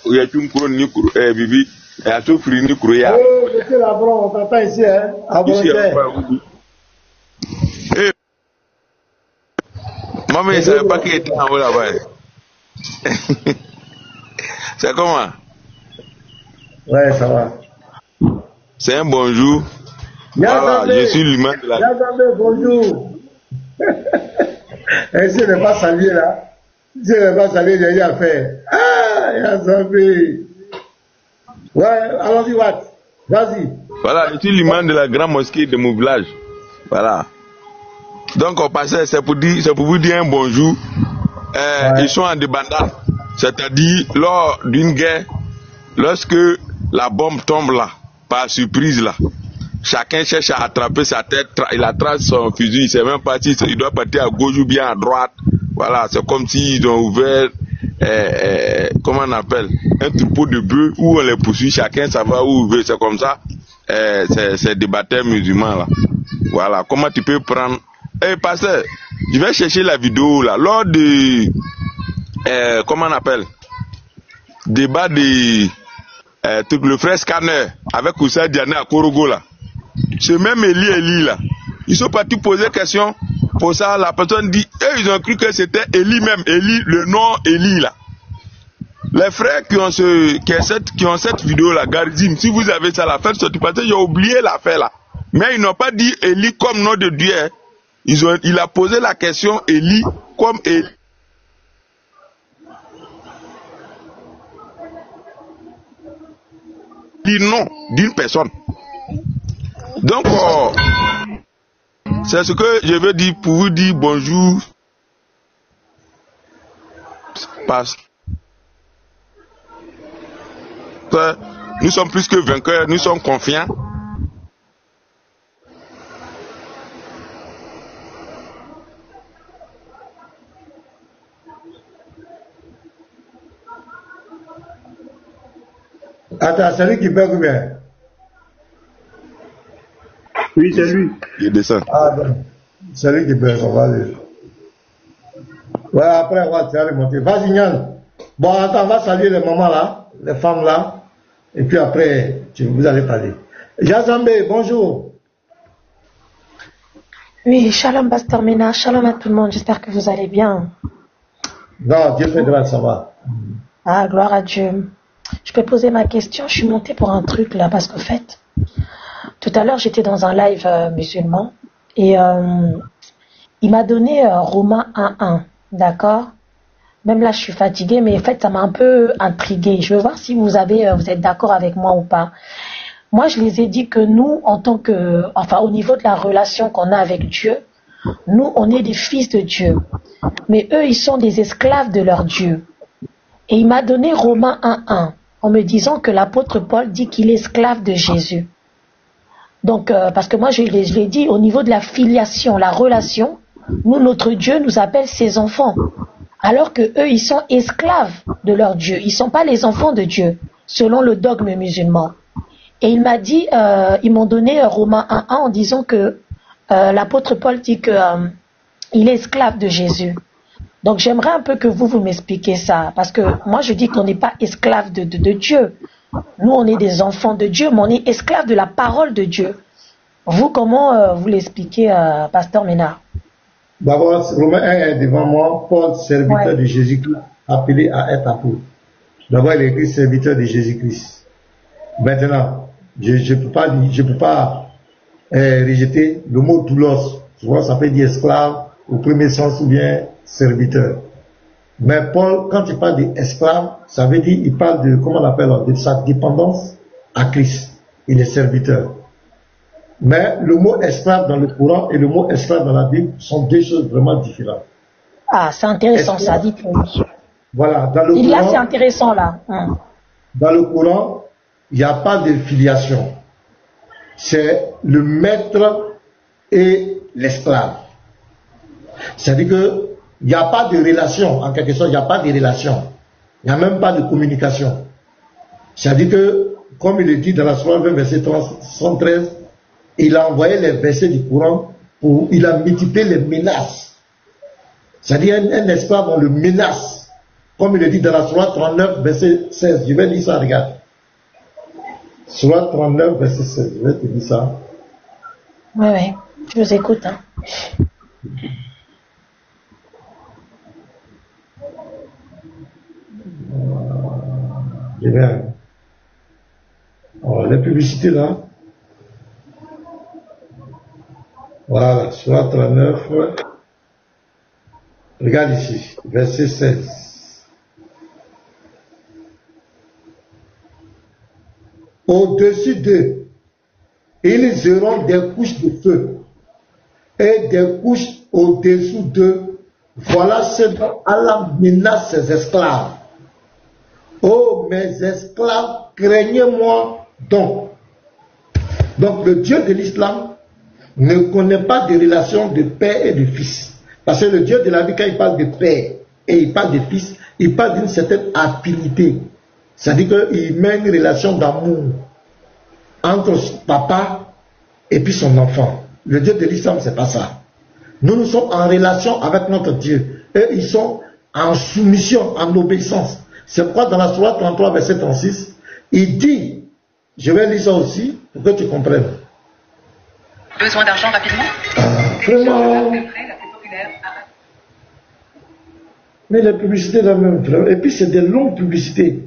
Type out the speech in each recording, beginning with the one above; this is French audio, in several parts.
il y a une couronne ni cour bibi et à tout free ni courir. Oh, monsieur Labron, on t'entend ici, hein, à volontaire. Eh, maman, il savait pas qu'il était en haut là-bas. C'est comment? Ouais, ça va. C'est un bonjour. Voilà, je suis l'humain de la... Yazambe, bonjour. Et si je n'ai pas salué là, si je n'ai pas salué, j'ai rien à faire. Ah, Yazambe. Ouais, allons-y, Watt. Vas-y. Voilà, je suis l'imam de la grande mosquée de mon village. Voilà. Donc, on passait, c'est pour vous dire un bonjour. Ouais. Ils sont en débandade. C'est-à-dire, lors d'une guerre, lorsque la bombe tombe là, par surprise là, chacun cherche à attraper sa tête, il attrape son fusil, il sait même pas si il doit partir à gauche ou bien à droite. Voilà, c'est comme s'ils ont ouvert, comment on appelle, un troupeau de bœufs où on les poursuit, chacun ça va où il veut, c'est comme ça, c'est des baptêmes musulmans là. Voilà, comment tu peux prendre. Pasteur, je vais chercher la vidéo là, lors de, comment on appelle, débat de, le frère Scanner avec Oussa Diané à Korogo là. Ce même Eli là, ils sont partis poser question. Pour ça, la personne dit, ils ont cru que c'était Eli même, Eli, le nom Eli là. Les frères qui ont cette vidéo là, Garzim, si vous avez ça, la fête sortie, parce que j'ai oublié l'affaire là. Mais ils n'ont pas dit Eli comme nom de Dieu. Hein. Il a posé la question Eli comme Eli. Nom d'une personne. Donc, c'est ce que je veux dire pour vous dire bonjour. Parce que nous sommes plus que vainqueurs, nous sommes confiants. Attends, c'est lui qui bug ou bien? Oui, c'est lui. Il descend. Ah, bon. C'est lui qui bug, on va aller. Ouais, après, on va tirer monter. Vas-y, Nyan. Bon, attends, on va saluer les mamans là, les femmes là. Et puis après, vous allez parler. Yazambe, bonjour. Oui, shalom, Pasteur Mena. Shalom à tout le monde. J'espère que vous allez bien. Non, Dieu fait grâce, ça va. Ah, gloire à Dieu. Je peux poser ma question? Je suis montée pour un truc là, parce qu'en fait, tout à l'heure, j'étais dans un live musulman et il m'a donné Romains 1:1, d'accord? Même là, je suis fatiguée, mais en fait, ça m'a un peu intriguée. Je veux voir si vous êtes d'accord avec moi ou pas. Moi, je les ai dit que nous, en tant que, enfin, au niveau de la relation qu'on a avec Dieu, nous, on est des fils de Dieu. Mais eux, ils sont des esclaves de leur Dieu. Et il m'a donné Romains 1:1 en me disant que l'apôtre Paul dit qu'il est esclave de Jésus. Donc, parce que moi, je l'ai dit, au niveau de la filiation, la relation, nous, notre Dieu nous appelle ses enfants. Alors que eux, ils sont esclaves de leur Dieu. Ils sont pas les enfants de Dieu, selon le dogme musulman. Et il m'a dit, ils m'ont donné Romains 1:1 en disant que l'apôtre Paul dit que il est esclave de Jésus. Donc j'aimerais un peu que vous m'expliquiez ça, parce que moi je dis qu'on n'est pas esclave de Dieu. Nous on est des enfants de Dieu, mais on est esclave de la parole de Dieu. Vous, comment vous l'expliquez, Pasteur Ménard? D'abord, Romains 1 est devant moi, Paul, serviteur de Jésus-Christ, appelé à être apôtre. D'abord, il est écrit serviteur de Jésus-Christ. Maintenant, je peux pas rejeter le mot doulos. Souvent, ça peut dire esclave au premier sens ou bien serviteur. Mais Paul, quand il parle d'esclave, ça veut dire, il parle de, comment on appelle, de sa dépendance à Christ. Il est serviteur. Mais le mot esclave dans le Coran et le mot esclave dans la Bible sont deux choses vraiment différentes. Ah, c'est intéressant, esclave, ça dit que oui. Voilà, dans le Coran. Là, c'est intéressant, là. Dans le Coran, il n'y a pas de filiation. C'est le maître et l'esclave. C'est-à-dire que il n'y a pas de relation, en quelque sorte, il n'y a pas de relation. Il n'y a même pas de communication. C'est-à-dire que, comme il est dit dans la Sourate 20, verset 113, il a envoyé les versets du Coran où il a multiplié les menaces. C'est-à-dire un esclave, on le menace. comme il le dit dans la Sourate 39, verset 16. Je vais lire ça, regarde. Sourate 39, verset 16. Je vais te dire ça. Oui, oui, je vous écoute. Hein. Je vais. Alors, les publicités là. Voilà, Sourate 39. Regarde ici, verset 16. Au-dessus d'eux, ils auront des couches de feu et des couches au-dessous d'eux. Voilà ce dont Allah menace ses esclaves. Oh, mes esclaves, craignez-moi donc. Donc, le Dieu de l'islam ne connaît pas de relation de père et de fils. Parce que le Dieu de la vie, quand il parle de père et il parle de fils, il parle d'une certaine affinité. C'est-à-dire qu'il met une relation d'amour entre papa et puis son enfant. Le Dieu de l'islam, c'est pas ça. Nous sommes en relation avec notre Dieu. Eux, ils sont en soumission, en obéissance. C'est pourquoi dans la Sourate 33, verset 36, il dit, je vais lire ça aussi pour que tu comprennes. Besoin d'argent rapidement? Vraiment. Mais les publicités là même, et puis c'est des longues publicités.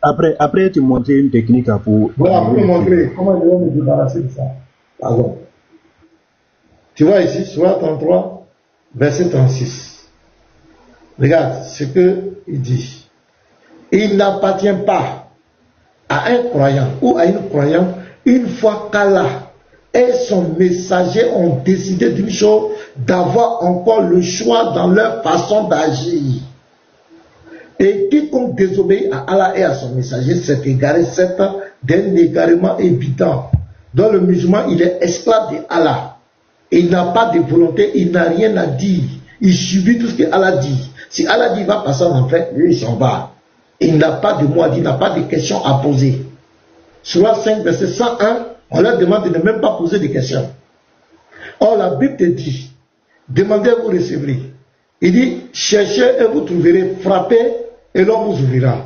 Après tu montres une technique pour... Voilà, pour me montrer comment je vais me débarrasser de ça. Pardon. Tu vois ici, Sourate 33, verset 36. Regarde ce qu'il dit. Il n'appartient pas à un croyant ou à une croyante, une fois qu'Allah et son messager ont décidé d'une chose, d'avoir encore le choix dans leur façon d'agir. Et quiconque désobéit à Allah et à son messager s'est égaré, c'est d'un égarement évident. Dans le musulman, il est esclave de Allah. Il n'a pas de volonté, il n'a rien à dire. Il subit tout ce que Allah dit. Si Allah dit va passer en enfer, lui il s'en va. Il n'a pas de mot à dire, il n'a pas de questions à poser. Sourate 5, verset 101, on leur demande de ne même pas poser de questions. Or, la Bible te dit, demandez et vous recevrez. Il dit, cherchez et vous trouverez, frappez et l'on vous ouvrira.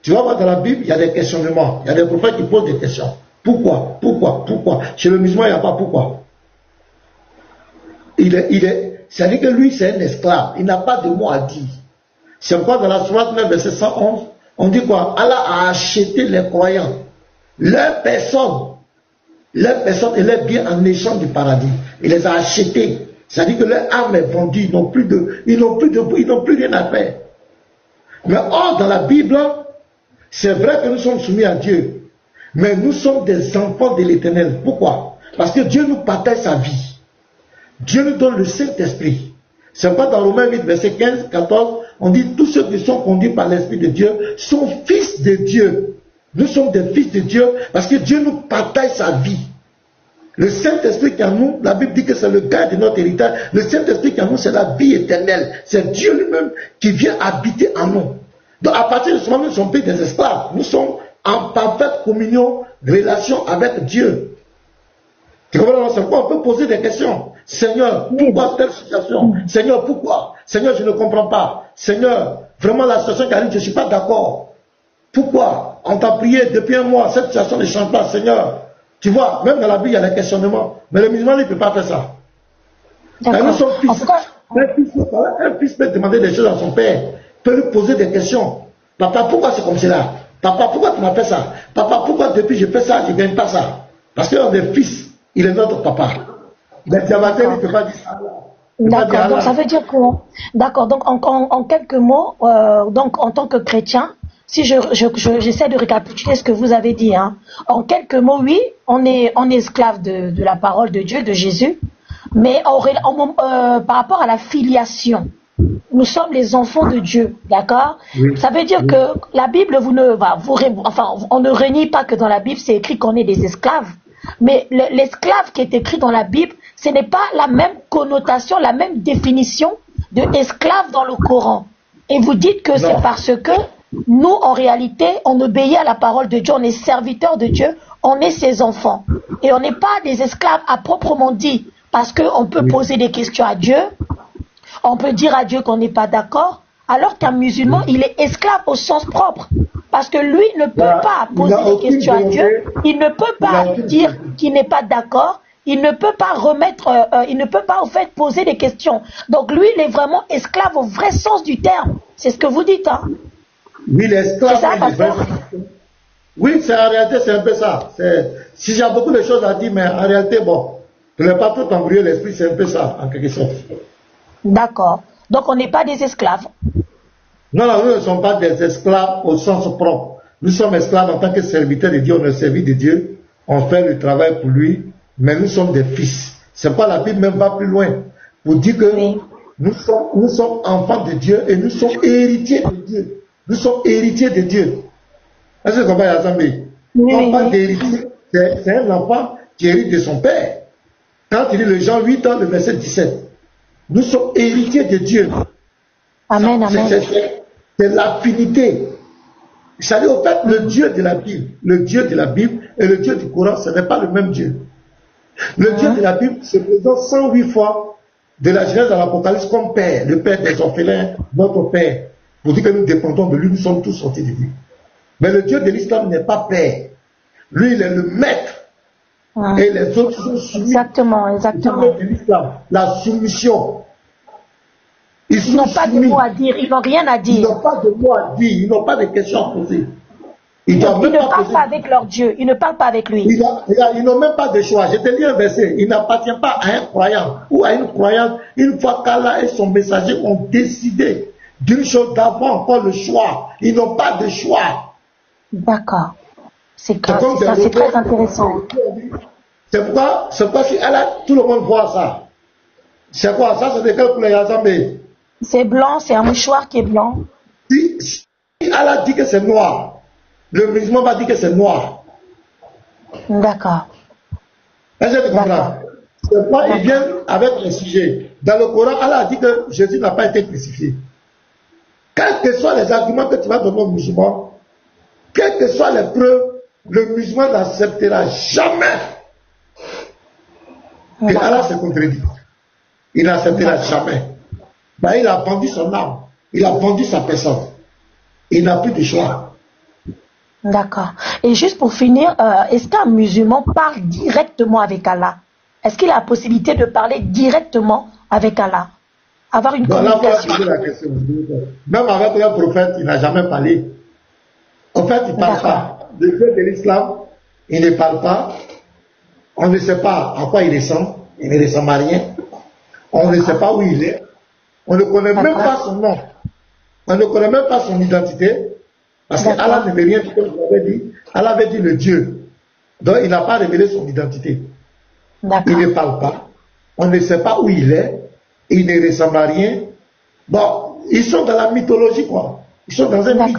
Tu vas voir dans la Bible, il y a des questionnements. Il y a des prophètes qui posent des questions. Pourquoi? Pourquoi? Pourquoi? Chez le musulman, il n'y a pas pourquoi. C'est-à-dire que lui, c'est un esclave. Il n'a pas de mot à dire. C'est pourquoi dans la Sourate 9, verset 111, on dit quoi? Allah a acheté les croyants. Leur personne et leur bien en échange du paradis. Il les a achetés. C'est-à-dire que leur âme est vendue. Ils n'ont plus rien à faire. Mais or, dans la Bible, c'est vrai que nous sommes soumis à Dieu. Mais nous sommes des enfants de l'Éternel. Pourquoi? Parce que Dieu nous partage sa vie. Dieu nous donne le Saint-Esprit. C'est pourquoi dans Romains 8, verset 15, 14, on dit tous ceux qui sont conduits par l'Esprit de Dieu sont fils de Dieu. Nous sommes des fils de Dieu parce que Dieu nous partage sa vie. Le Saint-Esprit qui en nous, la Bible dit que c'est le gars de notre héritage. Le Saint-Esprit qui en nous, c'est la vie éternelle. C'est Dieu lui-même qui vient habiter en nous. Donc à partir de ce moment, nous ne sommes plus des esclaves. Nous sommes en parfaite communion, relation avec Dieu. Tu comprends? C'est pourquoi on peut poser des questions. Seigneur, pourquoi telle situation? Seigneur, pourquoi? Seigneur, je ne comprends pas. Seigneur, vraiment la situation qui arrive, je ne suis pas d'accord. Pourquoi? On t'a prié depuis un mois, cette situation ne change pas, Seigneur. Tu vois, même dans la Bible, il y a des questionnements. Mais le musulman, il ne peut pas faire ça. Nous sommes fils. Un fils peut demander des choses à son père, peut lui poser des questions. Papa, pourquoi c'est comme cela? Papa, pourquoi tu m'as fait ça? Papa, pourquoi depuis je fais ça, je ne gagne pas ça? Parce qu'on est fils, il est notre papa. Mais Diamatel, il ne peut pas dire ça. D'accord, donc ça veut dire quoi? D'accord, donc en quelques mots, donc en tant que chrétien, si j'essaie de récapituler ce que vous avez dit, hein. En quelques mots, oui, on est esclave de la parole de Dieu, de Jésus, mais par rapport à la filiation, nous sommes les enfants de Dieu, d'accord? Oui. Ça veut dire que la Bible, on ne renie pas que dans la Bible, c'est écrit qu'on est des esclaves, mais l'esclave qui est écrit dans la Bible, ce n'est pas la même connotation, la même définition de esclave dans le Coran. Et vous dites que c'est parce que nous, en réalité, on obéit à la parole de Dieu, on est serviteurs de Dieu, on est ses enfants. Et on n'est pas des esclaves à proprement dit, parce qu'on peut poser des questions à Dieu, on peut dire à Dieu qu'on n'est pas d'accord, alors qu'un musulman, il est esclave au sens propre. Parce que lui ne peut pas Il poser n'a des aucune questions à volonté. Dieu, il ne peut Il n'a pas aucune dire volonté. qu'il n'est pas d'accord, il ne peut pas remettre, il ne peut pas au fait poser des questions. Donc lui, il est vraiment esclave au vrai sens du terme. C'est ce que vous dites, hein? Oui, l'esclave. C'est ça, pasteur? Oui, c'est en réalité, c'est un peu ça. Si j'ai beaucoup de choses à dire, mais en réalité, bon, je ne vais pas tout embrouiller l'esprit, c'est un peu ça, en quelque sorte. D'accord. Donc on n'est pas des esclaves. Non, non, nous ne sommes pas des esclaves au sens propre. Nous sommes esclaves en tant que serviteurs de Dieu, on est servi de Dieu, on fait le travail pour lui, mais nous sommes des fils. C'est pas la Bible même va plus loin pour dire que Oui. nous sommes enfants de Dieu et nous sommes héritiers de Dieu. Nous sommes héritiers de Dieu. Est-ce que vous comprenez, Assemblée? Oui, On oui, parle oui. d'héritier, c'est un enfant qui hérite de son père. Quand il dit le Jean 8 ans, le verset 17, nous sommes héritiers de Dieu. Amen, amen. C'est l'affinité. C'est-à-dire, au fait, le Dieu de la Bible et le Dieu du Coran, ce n'est pas le même Dieu. Le Dieu de la Bible se présente 108 fois de la Genèse à l'Apocalypse comme Père, le Père des orphelins, notre Père. Pour dire que nous dépendons de lui, nous sommes tous sortis de lui. Mais le Dieu de l'islam n'est pas Père. Lui, il est le maître. Et les autres sont soumis. Exactement, exactement. Dans l'islam, la soumission. Ils n'ont pas de mots à dire, ils n'ont rien à Ils dire. n'ont pas de mots à dire, ils n'ont pas de questions à poser. Ils Ils doivent ne même pas parlent poser. pas avec leur Dieu, ils ne parlent pas avec lui. Ils n'ont même pas de choix. Je te lis un verset. Il n'appartient pas à un croyant ou à une croyante, une fois qu'Allah et son messager ont décidé d'une chose d'avoir encore le choix. Ils n'ont pas de choix. D'accord. C'est comme ça, des c'est très robots. intéressant. C'est pourquoi si Allah, tout le monde voit ça. C'est quoi ça? C'est de quelle couleur, Yazambe? C'est blanc, c'est un mouchoir qui est blanc. Si Allah dit que c'est noir, le musulman va dire que c'est noir. D'accord. Est-ce que tu comprends? C'est pourquoi ils viennent avec les sujets. Dans le Coran, Allah a dit que Jésus n'a pas été crucifié. Quels que soient les arguments que tu vas donner aux musulmans, quelles que soient les preuves, le musulman n'acceptera jamais que Allah se contredit. Il n'acceptera jamais. Ben, il a vendu son âme. Il a vendu sa personne. Il n'a plus de choix. D'accord. Et juste pour finir, est-ce qu'un musulman parle directement avec Allah? Est-ce qu'il a la possibilité de parler directement avec Allah? Avoir une Donc là, voilà communication? poser la question. Même avec un prophète, il n'a jamais parlé. En fait, il ne parle pas. Le Dieu de l'islam, il ne parle pas. On ne sait pas à quoi il ressemble. Il ne ressemble à rien. On ne sait pas où il est. On ne connaît même pas son nom. On ne connaît même pas son identité. Parce que Allah ne veut rien dire, comme je l'avais dit. Allah avait dit le Dieu. Donc il n'a pas révélé son identité. Il ne parle pas. On ne sait pas où il est. Il ne ressemble à rien. Bon, ils sont dans la mythologie, quoi. Ils sont dans un mythe.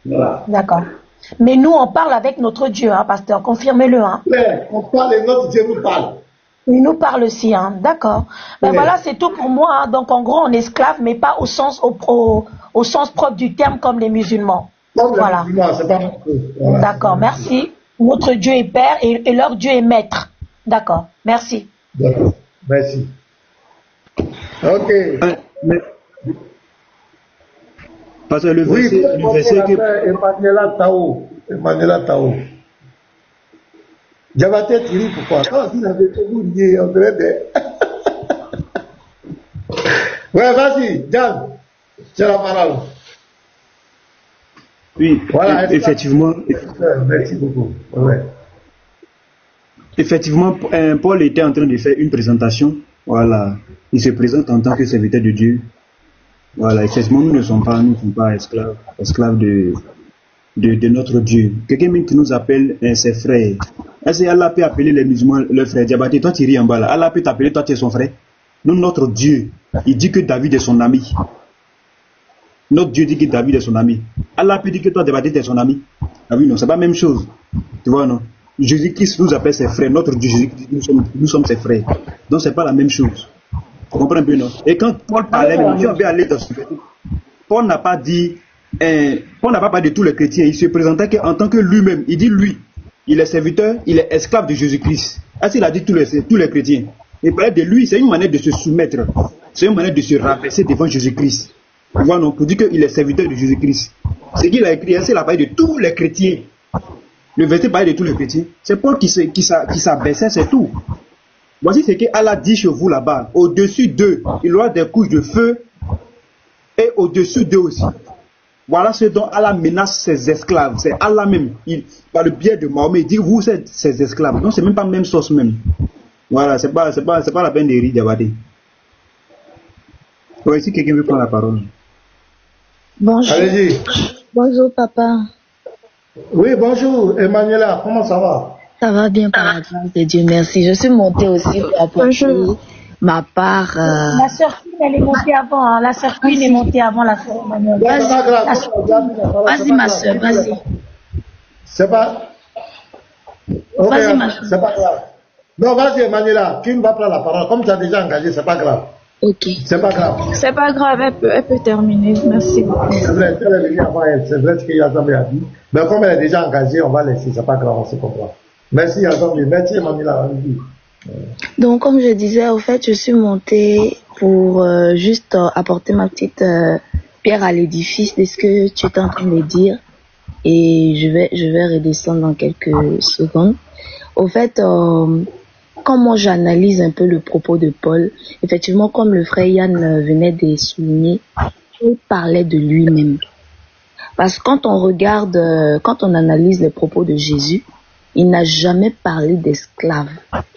Voilà. D'accord. Mais nous, on parle avec notre Dieu, hein, pasteur. Confirmez-le. Hein. Ouais, on parle et notre Dieu nous parle. Il nous parle aussi, hein. D'accord. Ben voilà, c'est tout pour moi. Hein. Donc en gros, on est esclave, mais pas au sens propre du terme comme les musulmans. Comme voilà. les musulmans, c'est pas mon truc. Voilà. D'accord, merci. Notre Dieu est Père et leur Dieu est Maître. D'accord, merci. D'accord, merci. Ok. Parce que le verset que... Emmanuela Tao. Diabaté Thierry, pourquoi? Quand il avait tout lié, on dirait de... Ouais, vas-y, Jan, c'est la parole. Oui, voilà, effectivement. Merci beaucoup. Ouais. Effectivement, Paul était en train de faire une présentation. Voilà. Il se présente en tant que serviteur de Dieu. Voilà, effectivement, nous ne sommes pas esclaves de notre Dieu. Quelqu'un qui nous appelle ses frères. Est-ce qu'Allah peut appeler les musulmans leurs frères? Diabaté, toi tu ris en bas là. Allah peut t'appeler, toi tu es son frère. Nous, notre Dieu, il dit que David est son ami. Notre Dieu dit que David est son ami. Allah peut dire que toi, Diabaté, tu es son ami. Ah oui, non, c'est pas la même chose. Tu vois, non? Jésus-Christ nous appelle ses frères. Notre Dieu, Jésus-Christ, nous sommes ses frères. Donc, c'est pas la même chose. Tu comprends bien, non? Et quand Paul parlait, tu avais allé dans ce verset. Paul n'a pas parlé de tous les chrétiens. Il se présentait en tant que lui-même. Il dit lui, il est serviteur, il est esclave de Jésus-Christ. Est-ce qu'il a dit tous les chrétiens? Il parlait de lui, c'est une manière de se soumettre. C'est une manière de se rabaisser devant Jésus-Christ. Voilà, non, pour dire qu'il est serviteur de Jésus-Christ. Ce qu'il a écrit, c'est la parole de tous les chrétiens. Le verset parle de tous les chrétiens. C'est Paul qui s'abaissait, c'est tout. Voici ce que Allah dit chez vous là-bas. Au-dessus d'eux, il y aura des couches de feu et au-dessus d'eux aussi. Voilà ce dont Allah menace ses esclaves. C'est Allah même. Par le biais de Mahomet, il dit vous êtes ses esclaves. Donc c'est même pas la même sauce même. Voilà, c'est pas la peine de rire Diabaté. Ouais, si quelqu'un veut prendre la parole. Bonjour. Allez-y. Bonjour papa. Oui, bonjour, Emmanuela, comment ça va? Ça va bien par la grâce de Dieu, merci. Je suis montée aussi pour apporter ma part. La sœur Queen, elle est montée avant. Hein. La sœur Queen est montée avant la sœur Emmanuel. Vas-y, ma sœur, vas-y. C'est pas. Okay, Vas-y, ma sœur. c'est pas grave. Non, vas-y, Emmanuela, Queen va prendre la parole. Comme tu as déjà engagé, c'est pas grave. Ok. C'est pas grave. C'est pas grave, elle peut terminer. Merci beaucoup. C'est vrai, elle est venue avant elle. C'est vrai ce qu'il y a dit. Mais comme elle est déjà engagée, on va laisser. C'est pas grave, on se comprend. Merci, Azambi. Merci, Emmanuela. Donc, comme je disais, au fait, je suis montée pour juste apporter ma petite pierre à l'édifice de ce que tu es en train de dire. Et je vais redescendre dans quelques secondes. Au fait, quand moi j'analyse un peu le propos de Paul, effectivement, comme le frère Yann venait de souligner, il parlait de lui-même. Parce que quand on regarde, quand on analyse les propos de Jésus, il n'a jamais parlé d'esclaves.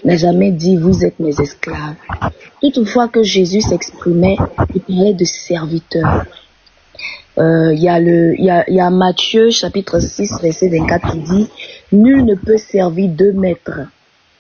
Il n'a jamais dit « vous êtes mes esclaves ». Toutefois que Jésus s'exprimait, il parlait de serviteurs. Il y a Matthieu chapitre 6 verset 24 qui dit « Nul ne peut servir deux maîtres,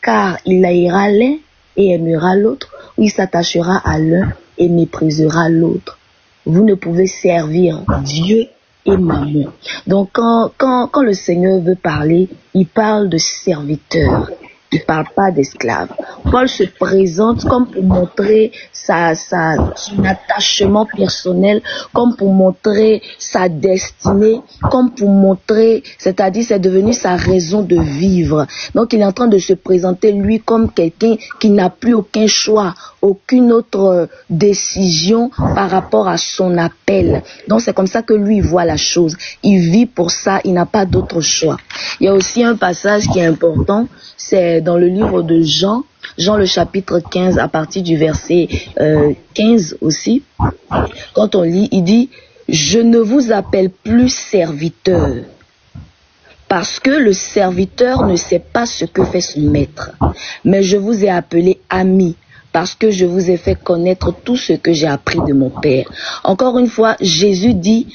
car il haïra l'un et aimera l'autre, ou il s'attachera à l'un et méprisera l'autre. Vous ne pouvez servir Dieu et Mammon. » Donc quand le Seigneur veut parler, il parle de serviteurs. Il ne parle pas d'esclaves. Paul se présente comme pour montrer son attachement personnel, comme pour montrer sa destinée, comme pour montrer, c'est-à-dire c'est devenu sa raison de vivre. Donc il est en train de se présenter lui comme quelqu'un qui n'a plus aucun choix, aucune autre décision par rapport à son appel. Donc c'est comme ça que lui voit la chose. Il vit pour ça, il n'a pas d'autre choix. Il y a aussi un passage qui est important, c'est dans le livre de Jean le chapitre 15 à partir du verset 15 aussi. Quand on lit, il dit « Je ne vous appelle plus serviteur, parce que le serviteur ne sait pas ce que fait son maître, mais je vous ai appelé ami, parce que je vous ai fait connaître tout ce que j'ai appris de mon Père. » Encore une fois, Jésus dit,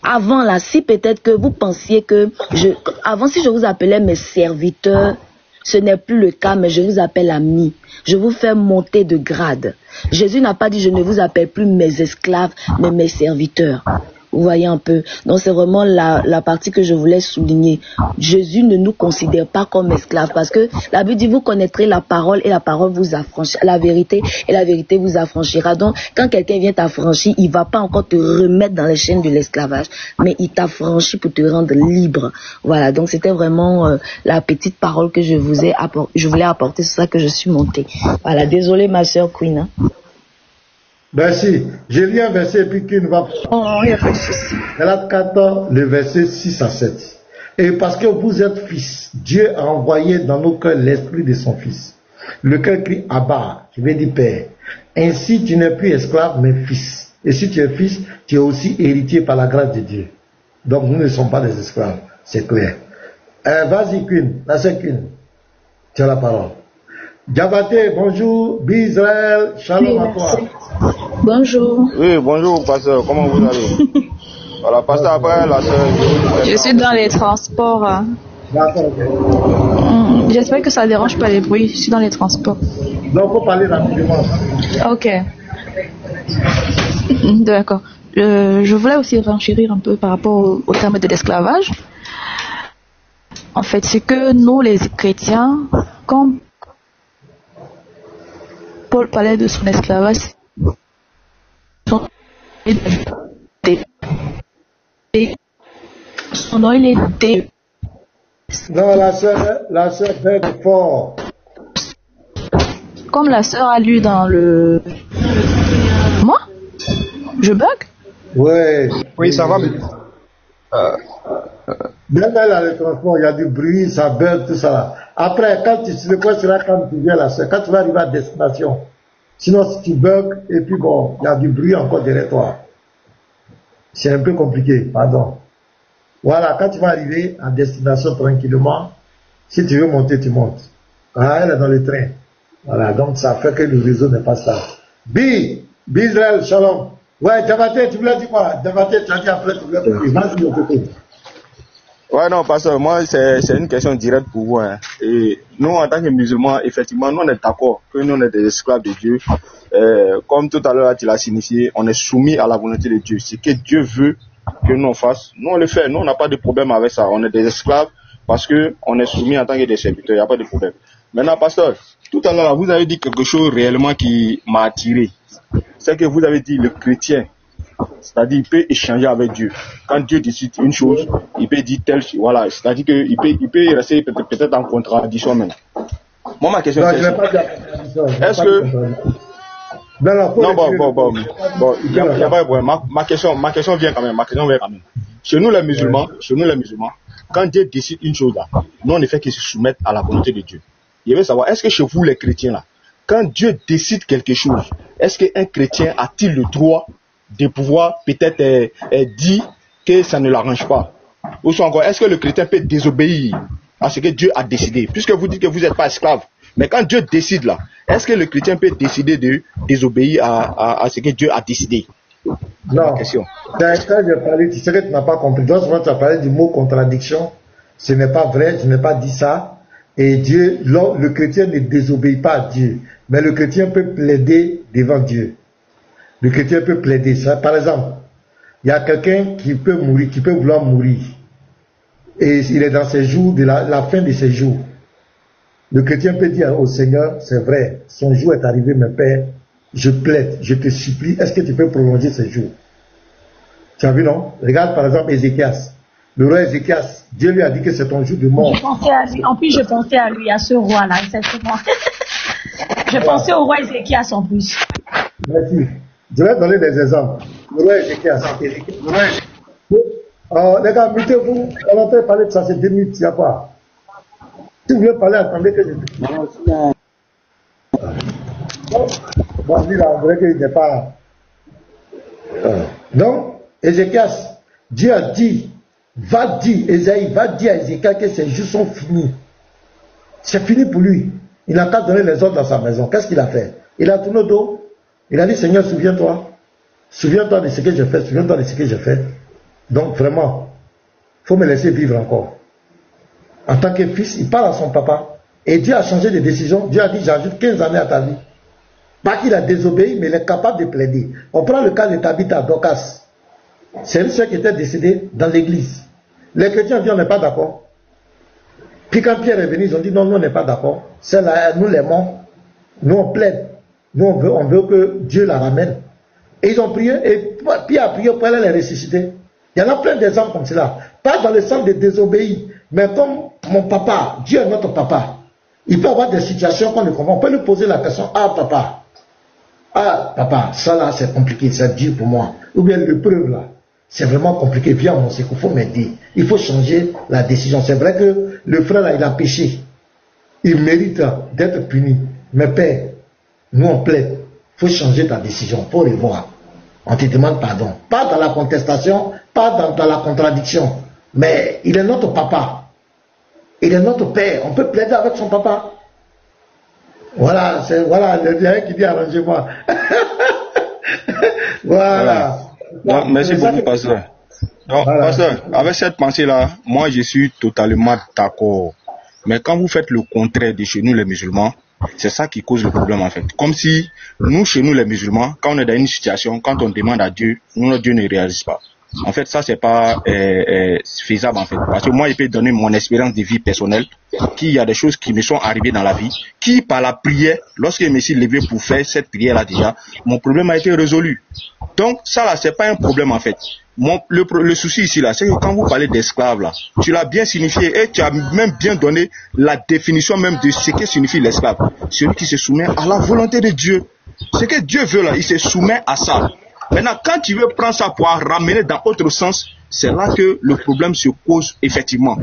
avant là, si peut-être que vous pensiez que, avant si je vous appelais mes serviteurs, ce n'est plus le cas, mais je vous appelle amis. Je vous fais monter de grade. Jésus n'a pas dit je ne vous appelle plus mes esclaves, mais mes serviteurs. Vous voyez un peu. Donc c'est vraiment la partie que je voulais souligner. Jésus ne nous considère pas comme esclaves parce que la Bible dit vous connaîtrez la parole et la parole vous affranchira, la vérité et la vérité vous affranchira. Donc quand quelqu'un vient t'affranchir, il va pas encore te remettre dans les chaînes de l'esclavage, mais il t'affranchit pour te rendre libre. Voilà. Donc c'était vraiment la petite parole que je voulais apporter. C'est ça que je suis montée. Voilà. Désolée ma sœur Queen. Hein. Merci. J'ai lu un verset et puis qui ne va pas. Oh, il n'y a pas de souci. Galates 14, le verset 6 à 7. Et parce que vous êtes fils, Dieu a envoyé dans nos cœurs l'esprit de son fils, lequel crie Abba, qui veut dire Père. Ainsi tu n'es plus esclave mais fils. Et si tu es fils, tu es aussi héritier par la grâce de Dieu. Donc nous ne sommes pas des esclaves, c'est clair. Vas-y Queen, la sœur Queen, tu as la parole. Diabaté, bonjour, Bisraël, shalom à toi. Bonjour. Oui, bonjour, pasteur, comment vous allez? Voilà, pasteur, après la sœur. Je suis dans les transports. Hein. D'accord, ok. J'espère que ça ne dérange pas les bruits. Je suis dans les transports. Donc, il faut parler rapidement. Ok. D'accord. Je voulais aussi renchérir un peu par rapport au terme de l'esclavage. En fait, c'est que nous, les chrétiens, comme Paul parlait de son esclavage, son nom il était. Non, la sœur fait fort. Comme la sœur a lu dans le. Moi? Je bug? Ouais. Oui, ça va. Même là, le transport, il y a du bruit, ça bug, tout ça là. Après, le point sera quand tu viens là, c'est quand tu vas arriver à destination. Sinon, si tu bugs, et puis bon, il y a du bruit encore derrière toi. C'est un peu compliqué, pardon. Voilà, quand tu vas arriver à destination tranquillement, si tu veux monter, tu montes. Ah, elle est dans le train. Voilà, donc ça fait que le réseau n'est pas stable. Israël, shalom. Ouais, Davaté, tu voulais dire quoi? Davaté, tu as dit après, tu voulais dire vas-y de côté. Ouais, non, pasteur, moi, c'est une question directe pour vous. Hein. Et nous, en tant que musulmans, effectivement, nous, on est d'accord que nous, on est des esclaves de Dieu. Comme tout à l'heure, tu l'as signifié, on est soumis à la volonté de Dieu. Ce que Dieu veut que nous on fasse, nous, on le fait. Nous, on n'a pas de problème avec ça. On est des esclaves parce que on est soumis en tant que des serviteurs. Il n'y a pas de problème. Maintenant, pasteur, tout à l'heure, vous avez dit quelque chose réellement qui m'a attiré. C'est que vous avez dit le chrétien, c'est-à-dire il peut échanger avec Dieu. Quand Dieu décide une chose, il peut dire telle chose. Voilà, c'est-à-dire qu'il peut rester peut-être en contradiction maintenant. Moi, ma question c'est est-ce que... Non, bon, il n'y a pas de problème. Ma question vient quand même. Chez nous les musulmans, quand Dieu décide une chose là, nous on ne fait que se soumettre à la volonté de Dieu. Je veux savoir, est-ce que chez vous les chrétiens là, quand Dieu décide quelque chose, est-ce qu'un chrétien a-t-il le droit de pouvoir peut-être dire que ça ne l'arrange pas? Ou soit encore, est-ce que le chrétien peut désobéir à ce que Dieu a décidé? Puisque vous dites que vous n'êtes pas esclave. Mais quand Dieu décide là, est-ce que le chrétien peut décider de désobéir à ce que Dieu a décidé? Non. Question. Quand j'ai parlé, tu sais que tu n'as pas compris. Donc, tu as parlé du mot contradiction. Ce n'est pas vrai, je n'ai pas dit ça. Et Dieu, le chrétien ne désobéit pas à Dieu. Mais le chrétien peut plaider devant Dieu. Le chrétien peut plaider ça. Par exemple, il y a quelqu'un qui peut mourir, qui peut vouloir mourir. Et il est dans ses jours, de la fin de ses jours. Le chrétien peut dire au Seigneur, c'est vrai, son jour est arrivé, mon Père, je plaide, je te supplie, est-ce que tu peux prolonger ce jour? Tu as vu, non? Regarde par exemple Ézéchias. Le roi Ézéchias, Dieu lui a dit que c'est ton jour de mort. Je pensais à lui. En plus, je pensais à lui, à ce roi-là, exactement. Je pensais au roi Ézéchias en plus. Merci. Je vais donner des exemples. Le roi Ézéchias. Les gars, mettez-vous, on va parler de ça, c'est 2 minutes, il y a quoi? Si vous voulez parler, attendez que je... Bon, lui, là, on dirait qu'il n'est pas... Donc, Ézéchias, Dieu a dit, Esaïe va dire à Ézéchias que ses jours sont finis. C'est fini pour lui. Il n'a qu'à donner les ordres dans sa maison. Qu'est-ce qu'il a fait? Il a tourné le dos. Il a dit, Seigneur, souviens-toi. Souviens-toi de ce que j'ai fait. Souviens-toi de ce que j'ai fait. Donc, vraiment, il faut me laisser vivre encore. En tant que fils, il parle à son papa. Et Dieu a changé de décision. Dieu a dit, j'ajoute 15 années à ta vie. Pas qu'il a désobéi, mais il est capable de plaider. On prend le cas de Tabitha, Dorcas. C'est une sœur qui était décédée dans l'église. Les chrétiens ont dit, on n'est pas d'accord. Puis quand Pierre est venu, ils ont dit, non, nous, on n'est pas d'accord. Celle-là, nous l'aimons. Nous, on plaide. Nous, on veut que Dieu la ramène. Et ils ont prié, et Pierre a prié pour elle les ressusciter. Il y en a plein d'exemples comme cela. Pas dans le sens de désobéir, mais comme mon papa, Dieu est notre papa. Il peut y avoir des situations qu'on ne comprend. On peut lui poser la question, ah papa, ça là c'est compliqué, c'est dur pour moi. Ou bien l'épreuve là, c'est vraiment compliqué. Viens mon secours, il faut m'aider. Il faut changer la décision. C'est vrai que le frère là, il a péché. Il mérite d'être puni. Mais Père, nous on plaide. Il faut changer ta décision, il faut revoir. On te demande pardon. Pas dans la contestation, pas dans la contradiction. Mais il est notre papa. Il est notre père. On peut plaider avec son papa. Voilà, le dirait qui dit arrangez-moi. Voilà. Non, merci beaucoup, pasteur. Donc, voilà. Pasteur, avec cette pensée-là, moi je suis totalement d'accord. Mais quand vous faites le contraire de chez nous les musulmans, c'est ça qui cause le problème en fait. Comme si nous, chez nous les musulmans, quand on est dans une situation, quand on demande à Dieu, notre Dieu ne réalise pas. En fait, ça c'est pas faisable en fait. Parce que moi, je peux donner mon expérience de vie personnelle, qu'il y a des choses qui me sont arrivées dans la vie, qui par la prière, lorsque je me suis levé pour faire cette prière-là déjà, mon problème a été résolu. Donc ça là, c'est pas un problème en fait. Le souci ici là, c'est que quand vous parlez d'esclave là, tu l'as bien signifié et tu as même bien donné la définition même de ce que signifie l'esclave. Celui qui se soumet à la volonté de Dieu. Ce que Dieu veut là, il se soumet à ça. Maintenant, quand tu veux prendre ça pour ramener dans autre sens, c'est là que le problème se pose effectivement.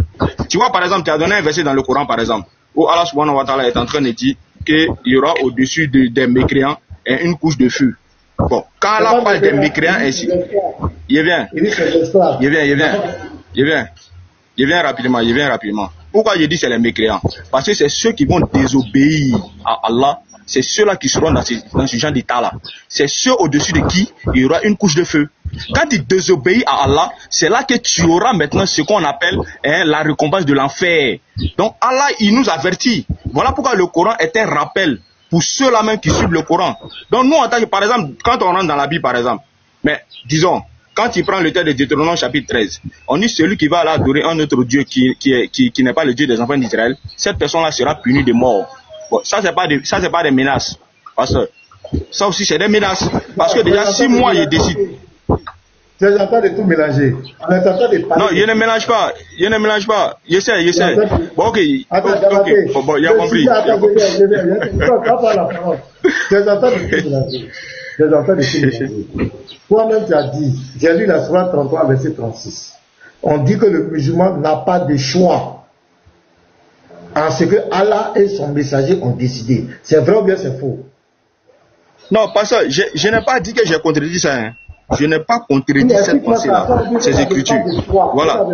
Tu vois, par exemple, tu as donné un verset dans le Coran, par exemple, où Allah subhanahu wa ta'ala est en train de dire qu'il y aura au-dessus des mécréants une couche de feu. Bon, quand Allah parle des mécréants ainsi, il vient rapidement. Pourquoi je dis c'est les mécréants? Parce que c'est ceux qui vont désobéir à Allah, c'est ceux-là qui seront dans ce genre d'état-là. C'est ceux au-dessus de qui il y aura une couche de feu. Quand tu désobéis à Allah, c'est là que tu auras maintenant ce qu'on appelle la récompense de l'enfer. Donc Allah, il nous avertit. Voilà pourquoi le Coran est un rappel pour ceux-là même qui suivent le Coran. Donc nous, en tant que, par exemple, quand on rentre dans la Bible, par exemple, mais disons, quand tu prends le texte de Deutéronome chapitre 13, on dit celui qui va aller adorer un autre Dieu qui n'est pas le Dieu des enfants d'Israël, cette personne-là sera punie de mort. Bon, ça c'est pas des menaces. Parce que ça aussi c'est des menaces. Parce que déjà, si moi je décide. Tu es en train de tout mélanger. On est en train de parler. Non, je ne mélange pas. Je sais. Bon, ok. Bon, il a compris. Tu es en train de tout mélanger. Toi-même, tu as dit, j'ai lu la Sourate 33, verset 36. On dit que le musulman n'a pas de choix en ce que Allah et son messager ont décidé. C'est vrai ou bien c'est faux? Non, parce que je n'ai pas dit que j'ai contredit ça. Hein. Je n'ai pas contredit cette pensée-là, ces écritures. Voilà.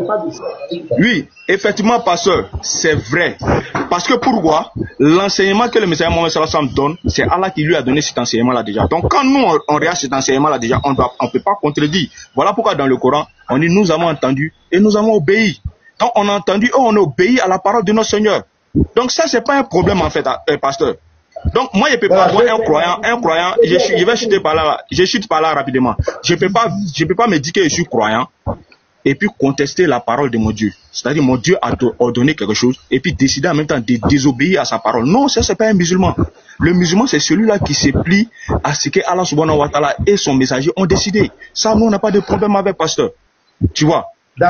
Oui, effectivement, pasteur, c'est vrai. Parce que pourquoi? L'enseignement que le messager Mohammed sallallahu alayhi wa sallam donne, c'est Allah qui lui a donné cet enseignement-là déjà. Donc quand nous, on regarde cet enseignement-là déjà, on ne peut pas contredire. Voilà pourquoi dans le Coran, on dit nous avons entendu et nous avons obéi. Donc on a entendu et on a obéi à la parole de notre Seigneur. Donc ça, c'est pas un problème en fait, pasteur. Donc moi je peux pas voir un croyant, je vais chuter par là, je chute par là rapidement. Je peux pas me dire que je suis croyant et puis contester la parole de mon Dieu. C'est-à-dire mon Dieu a ordonné quelque chose et puis décider en même temps de désobéir à sa parole. Non, ça c'est pas un musulman. Le musulman c'est celui-là qui se plie à ce que Allah subhanahu wa ta'ala et son messager ont décidé. Ça, nous on n'a pas de problème avec pasteur. Tu vois.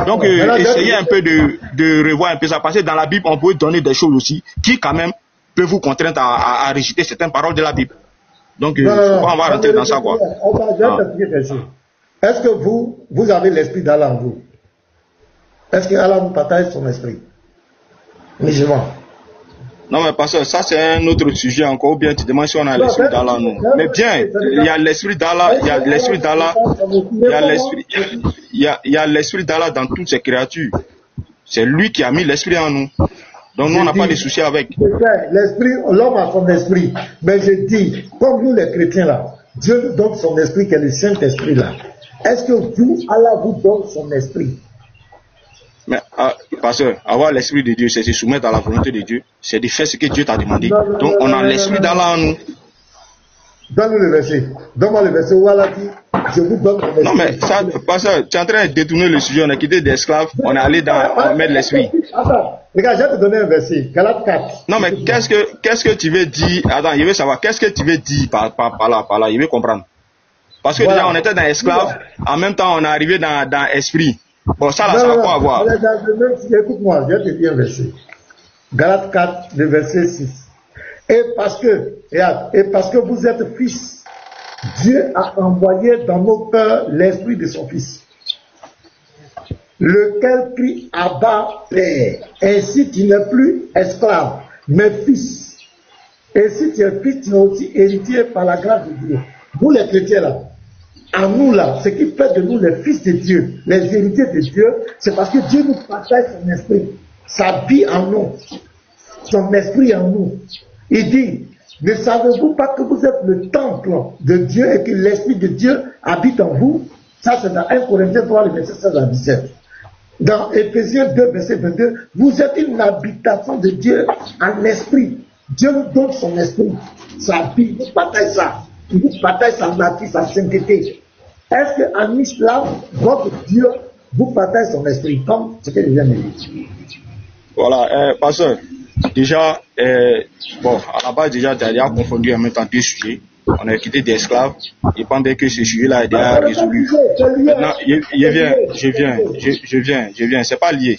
Donc essayez un peu de revoir un peu ça, parce que dans la Bible on peut donner des choses aussi qui quand même peut vous contraindre à rejeter certaines paroles de la Bible. Donc, on va rentrer dans ça, quoi. Est-ce que vous avez l'esprit d'Allah en vous? Est-ce que Allah vous partage son esprit? Musulman. Non, mais parce que ça, c'est un autre sujet encore. Ou bien tu demandes si on a l'esprit d'Allah, non. Mais bien, il y a l'esprit d'Allah, il y a l'esprit d'Allah, il y a l'esprit d'Allah dans toutes ces créatures. C'est lui qui a mis l'esprit en nous. Donc nous, on n'a pas de soucis avec. L'esprit, l'homme a son esprit. Mais je dis, comme nous les chrétiens là, Dieu nous donne son esprit, qui est le Saint-Esprit là. Est-ce que vous, Allah vous donne son esprit? Mais, parce que avoir l'esprit de Dieu, c'est se soumettre à la volonté de Dieu. C'est de faire ce que Dieu t'a demandé. Donc on a l'esprit d'Allah en nous. Donne-nous le verset. Donne-moi le verset où Allah dit, je vous donne mon esprit. Non mais ça, parce que tu es en train de détourner le sujet. On a quitté des esclaves, on est allé on met l'esprit. Attends, regarde, je vais te donner un verset. Galates 4. Non mais qu'est-ce que tu veux dire? Attends, je veux savoir, qu'est-ce que tu veux dire par là, je veux comprendre. Parce que déjà on était dans esclave, en même temps on est arrivé dans esprit. Bon, ça là, ça va pas avoir. Écoute-moi, je vais te dire un verset. Galates 4, le verset 6. Et parce que vous êtes fils, Dieu a envoyé dans nos cœurs l'esprit de son fils, lequel crie Abba, Père. Ainsi tu n'es plus esclave, mais fils. Et si tu es fils, tu es aussi héritier par la grâce de Dieu. Vous les chrétiens là, à nous là, ce qui fait de nous les fils de Dieu, les héritiers de Dieu, c'est parce que Dieu nous partage son esprit, sa vie en nous, son esprit en nous. Il dit, ne savez-vous pas que vous êtes le temple de Dieu et que l'esprit de Dieu habite en vous? Ça c'est dans 1 Corinthiens 3, le verset 16 à 17. Dans Éphésiens 2, verset 22, vous êtes une habitation de Dieu en esprit. Dieu nous donne son esprit, sa vie, il nous partage ça. Il nous partage sa nature, sa sainteté. Est-ce qu'en islam, votre Dieu vous partage son esprit, comme ce que je viens de dire? Voilà, pasteur. Déjà, bon, à la base, déjà, tu as déjà confondu en même temps deux sujets. On a quitté des esclaves, et pendant que ce sujet-là est déjà résolu. Maintenant, je viens. C'est pas lié.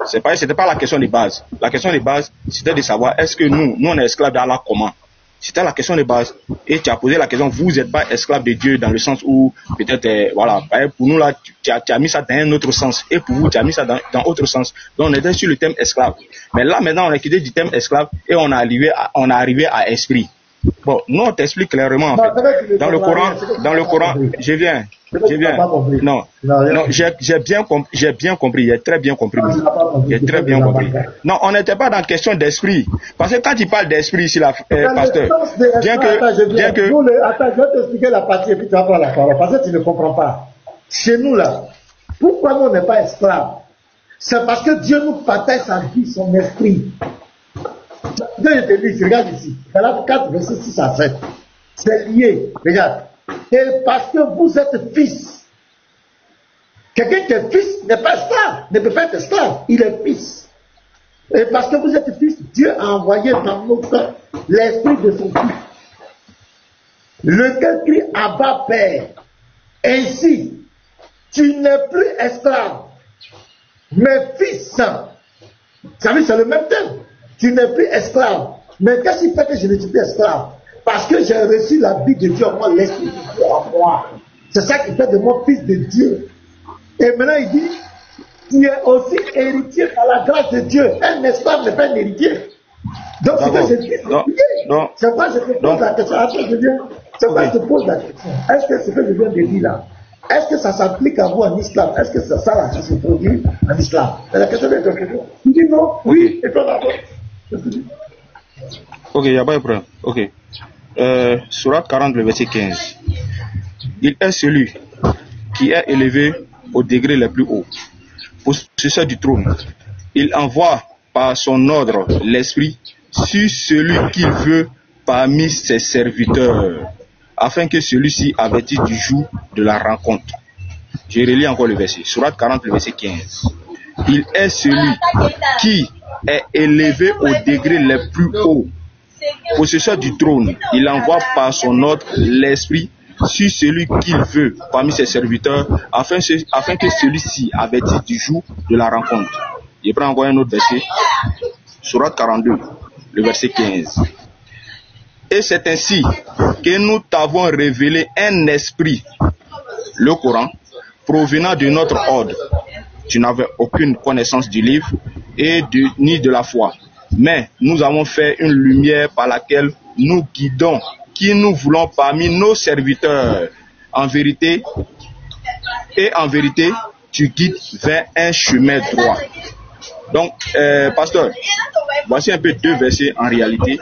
C'était pas la question de base. La question de base, c'était de savoir, est-ce que nous on est esclaves d'Allah comment? C'était la question de base. Et tu as posé la question, vous n'êtes pas esclave de Dieu dans le sens où peut-être, voilà, pour nous là, tu as mis ça dans un autre sens. Et pour vous, tu as mis ça dans autre sens. Donc on était sur le thème esclave. Mais là maintenant, on a quitté du thème esclave et on est arrivé à esprit. Bon, nous on t'explique clairement en fait. Dans le Coran, je viens. Non, j'ai bien compris, j'ai très bien compris. J'ai très bien compris. Non, on n'était pas dans la question d'esprit. Parce que quand il parle d'esprit ici, pasteur, bien que... Attends, je vais t'expliquer la partie et puis tu vas prendre la parole. Parce que tu ne comprends pas. Chez nous là, pourquoi nous on n'est pas esclaves? C'est parce que Dieu nous partage sa vie, son esprit. Dieu te dit, regarde ici, Galates 4, verset 6 à 7. C'est lié, regarde. Et parce que vous êtes fils. Quelqu'un qui est fils n'est pas esclave, ne peut pas être esclave, il est fils. Et parce que vous êtes fils, Dieu a envoyé dans nos cœurs l'esprit de son fils, lequel crie Abba Père. Ainsi, tu n'es plus esclave, mais fils. Ça veut dire c'est le même thème. Tu n'es plus esclave. Mais qu'est-ce qui fait que je ne suis plus esclave? Parce que j'ai reçu la vie de Dieu en moi, l'esprit de Dieu en moi. C'est ça qui fait de moi fils de Dieu. Et maintenant il dit, tu es aussi héritier par la grâce de Dieu. Un esclave n'est pas un héritier. Donc c'est que c'est fils de Dieu. C'est pourquoi je te pose la question. C'est pourquoi je te pose la question. Est-ce que ce que je viens de dire là, est-ce que ça s'applique à vous en islam? Est-ce que c'est ça là qui se produit en islam? C'est la question de ton question. Tu dis non, oui, et toi d'abord. Ok, il n'y a pas de problème. Ok. Sourate 40, le verset 15. Il est celui qui est élevé au degré le plus haut, possesseur du trône. Il envoie par son ordre l'esprit sur celui qu'il veut parmi ses serviteurs, afin que celui-ci avertisse du jour de la rencontre. Je relis encore le verset. Sourate 40, le verset 15. Il est celui qui est élevé au degré le plus haut, possesseur du trône. Il envoie par son ordre l'esprit sur celui qu'il veut parmi ses serviteurs, afin que celui-ci avertisse du jour de la rencontre. Je prends encore un autre verset. Sourate 42, le verset 15. Et c'est ainsi que nous t'avons révélé un esprit, le Coran, provenant de notre ordre. Tu n'avais aucune connaissance du livre ni de la foi. Mais nous avons fait une lumière par laquelle nous guidons qui nous voulons parmi nos serviteurs. En vérité, tu guides vers un chemin droit. Donc, pasteur, voici un peu deux versets en réalité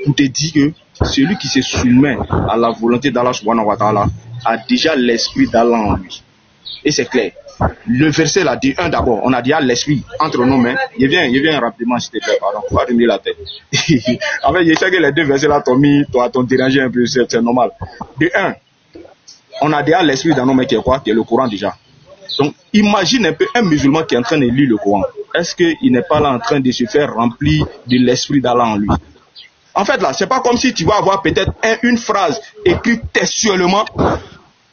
pour te dire que celui qui se soumet à la volonté d'Allah subhanahu wa ta'ala a déjà l'esprit d'Allah en lui. Et c'est clair. Le verset là dit un d'abord, on a déjà l'esprit entre nos mains. Je viens rapidement s'il te plaît, pardon, faut pas remuer la tête. En fait, je sais que les deux versets là t'ont dérangé un peu, c'est normal. De un, on a déjà l'esprit dans nos mains qui est quoi? Qui est le Coran déjà. Donc, imagine un peu un musulman qui est en train de lire le Coran. Est-ce qu'il n'est pas là en train de se faire remplir de l'esprit d'Allah en lui? En fait là, c'est pas comme si tu vas avoir peut-être une phrase écrite textuellement.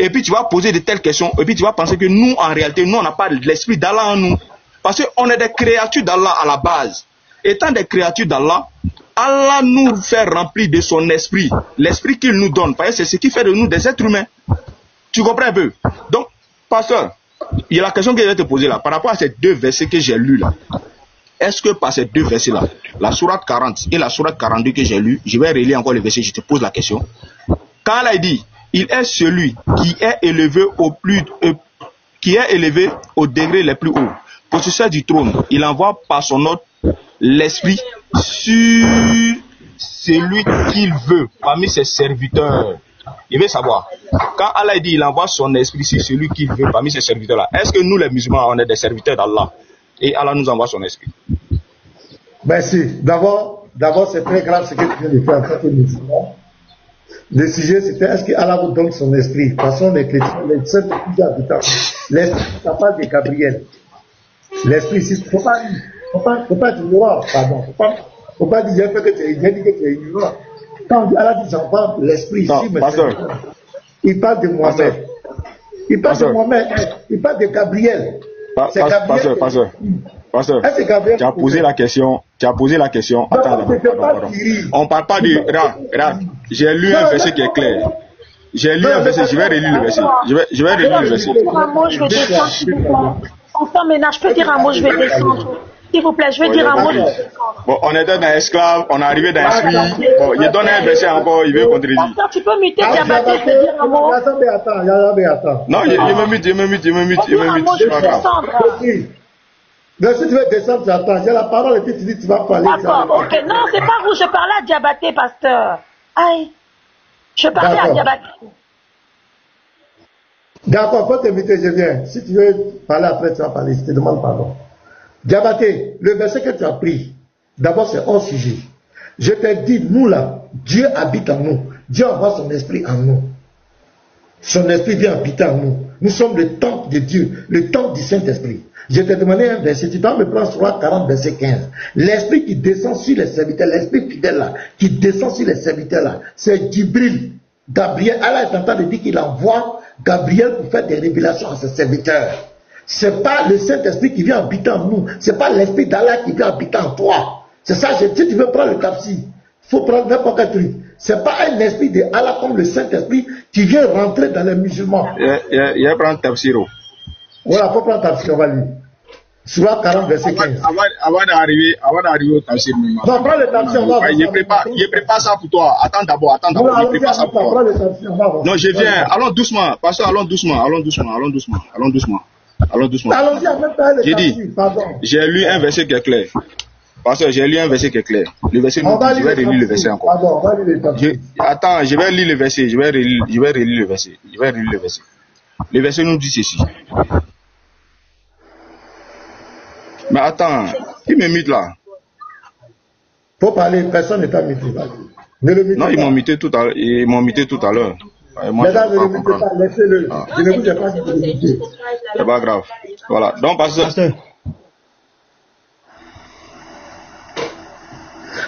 Et puis tu vas poser de telles questions, et puis tu vas penser que nous, en réalité, nous, on n'a pas l'esprit d'Allah en nous. Parce qu'on est des créatures d'Allah à la base. Étant des créatures d'Allah, Allah nous fait remplir de son esprit, l'esprit qu'il nous donne. Parce que c'est ce qui fait de nous des êtres humains. Tu comprends un peu? Donc, pasteur, il y a la question que je vais te poser là, par rapport à ces deux versets que j'ai lus là. Est-ce que par ces deux versets là, la sourate 40 et la sourate 42 que j'ai lu, je vais relire encore les versets, je te pose la question. Quand Allah dit, il est celui qui est élevé au degré le plus haut, possesseur du trône. Il envoie par son ordre l'esprit sur celui qu'il veut parmi ses serviteurs. Il veut savoir. Quand Allah dit il envoie son esprit sur celui qu'il veut parmi ses serviteurs là, est-ce que nous les musulmans on est des serviteurs d'Allah et Allah nous envoie son esprit? Merci. D'abord c'est très grave ce que tu viens de faire en tant que musulman. Le sujet c'était est-ce que Allah vous donne son esprit? De toute façon, les chrétiens, les saints de plusieurs habitants. L'esprit, ça parle de Gabriel. L'esprit, il ne faut pas être ignorant, pardon. Faut pas dire que tu es ignorant. Quand Allah dit j'envoie l'esprit ici, mais il parle de Mohamed. Il parle de Mohamed, il parle de Gabriel. Pasteur. Pasteur, Est-ce que Gabriel tu as posé la question. Attends, Non, c'est pas pardon. Thierry. On parle pas de. Regarde, j'ai lu un verset qui est clair. J'ai lu un verset, je vais relire le verset. Je vais relire le verset. Je peux dire un mot, je vais descendre, s'il vous plaît. Enfin, maintenant, je peux dire un mot, je vais descendre. S'il vous plaît, je vais dire un mot, je vais descendre. Bon, on était dans esclave, on est arrivé dans esprit. Bon, il donne un verset encore, il veut contredire. Pasteur, tu peux muter Diabaté, je vais dire un mot. Attendez, attends. Non, il me mute. Je vais dire un mot, je vais descendre. Mais si tu veux descendre, tu attends. J'ai la parole et puis tu dis tu vas parler. D'accord, ok. Non, c'est pas vous, je parlais à Diabaté, pasteur. Aïe. Je parlais à Diabaté. D'accord, faut t'inviter, je viens. Si tu veux parler après, tu vas parler. Je te demande pardon. Diabaté, le verset que tu as pris, d'abord c'est hors sujet. Je t'ai dit, nous là, Dieu habite en nous. Dieu envoie son esprit en nous. Son esprit vient habiter en nous. Nous sommes le temple de Dieu, le temple du Saint-Esprit. Je t'ai demandé un verset, tu dois me prendre sur 40, verset 15. L'esprit qui descend sur les serviteurs, l'esprit fidèle là, qui descend sur les serviteurs là, c'est Djibril. Gabriel, Allah est en train de dire qu'il envoie Gabriel pour faire des révélations à ses serviteurs. C'est pas le Saint-Esprit qui vient habiter en nous. C'est pas l'esprit d'Allah qui vient habiter en toi. C'est ça, si tu veux prendre le tafsir, il faut prendre n'importe quel truc. C'est pas un esprit de Allah comme le Saint-Esprit qui vient rentrer dans les musulmans. Il va prendre tafsir. Voilà, il faut prendre tafsir, on va lire. Surah 40, verset 15. Avant d'arriver au tafsir. Non, prends le tafsir, on va voir. Je prépare ça pour toi. Attends d'abord. Je prépare ça pour toi. Non, je viens. Allons doucement. Pasteur, allons doucement. Allons-y, en même temps, J'ai dit, j'ai lu un verset qui est clair. Pasteur, j'ai lu un verset qui est clair. Le verset nous dit, je vais relire le verset encore. Pardon, on va lire le tafsir. Attends, je vais lire le verset. Je vais relire le verset. Le verset nous dit ceci. Mais attends, qui me mute là? Faut parler, personne n'est pas muté. Ne le mutez pas. Non, ils m'ont muté tout à l'heure. Mesdames, ne le mutez pas, laissez-le. Je ne vous ai pas dit de le muter. C'est pas grave. Voilà. Donc, pasteur.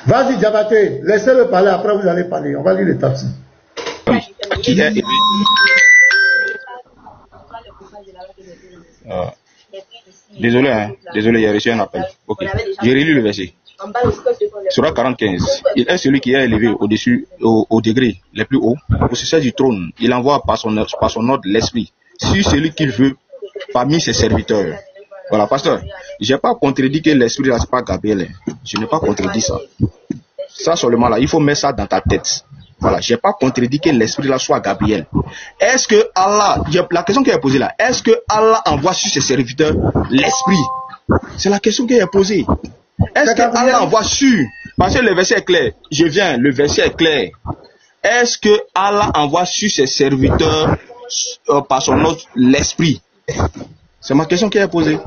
Vas-y, Diabaté, laissez-le parler, après vous allez parler. On va lire les tafsirs. Qui est élevé? Désolé, j'ai reçu un appel. Ok, j'ai relu le verset. Surah 45. Il est celui qui est élevé au-dessus, au degré les plus hauts, au succès du trône. Il envoie par son ordre l'esprit sur celui qu'il veut parmi ses serviteurs. Voilà, pasteur, je n'ai pas contredit que l'esprit là, c'est pas Gabriel. Je n'ai pas contredit ça. Ça seulement là, il faut mettre ça dans ta tête. Voilà, je n'ai pas contredit que l'esprit là soit Gabriel. Est-ce que Allah, la question qu'il a posée là, est-ce que Allah envoie sur ses serviteurs l'esprit? C'est la question qu'il a posée. Est-ce que Allah envoie sur, parce que le verset est clair, je viens, le verset est clair. Est-ce que Allah envoie sur ses serviteurs par son nom l'esprit? C'est ma question qu'il a posée.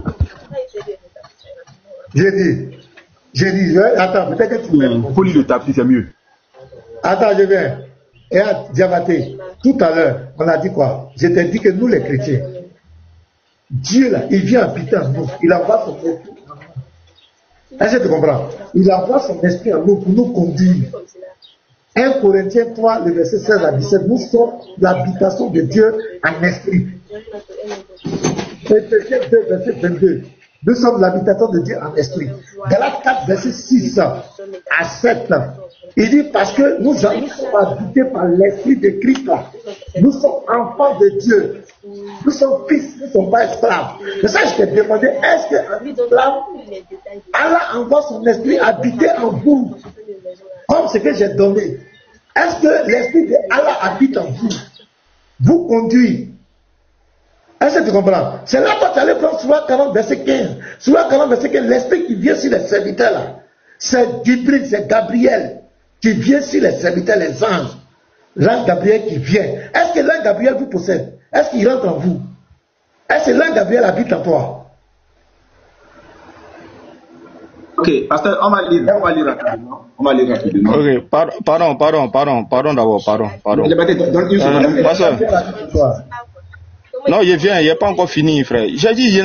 J'ai dit, attends, peut-être que tu peux. Faut lire le tapis, c'est mieux. Attends, je viens. Et à Diabaté, tout à l'heure, on a dit quoi? Je t'ai dit que nous les chrétiens, Dieu là, il vient habiter en nous. Il envoie son esprit en nous. Est-ce que tu comprends? Il envoie son esprit en nous pour nous conduire. 1 Corinthiens 3, le verset 16 à 17, nous sommes l'habitation de Dieu en esprit. Éphésiens 2, verset 22. Nous sommes l'habitation de Dieu en esprit. Galates 4, verset 6 à 7. Il dit parce que nous sommes habités par l'esprit de Christ. Nous sommes enfants de Dieu. Nous sommes fils, nous ne sommes pas esclaves. C'est ça que je t'ai demandé. Est-ce qu'un esclave, Allah envoie son esprit habiter en vous? Comme ce que j'ai donné. Est-ce que l'esprit de Allah habite en vous? Vous conduit. Est-ce que tu comprends? C'est là que tu allais prendre Surah 40, verset 15. Surah 40, verset 15, l'esprit qui vient sur les serviteurs là, c'est Djibril, c'est Gabriel qui vient sur les serviteurs, les anges. L'ange Gabriel qui vient. Est-ce que l'ange Gabriel vous possède? Est-ce qu'il rentre en vous? Est-ce que l'ange Gabriel habite en toi? Ok, pasteur, on va lire rapidement. Ok, pardon d'abord, pardon. Non, je viens, il n'est pas encore fini, frère. J'ai dit, je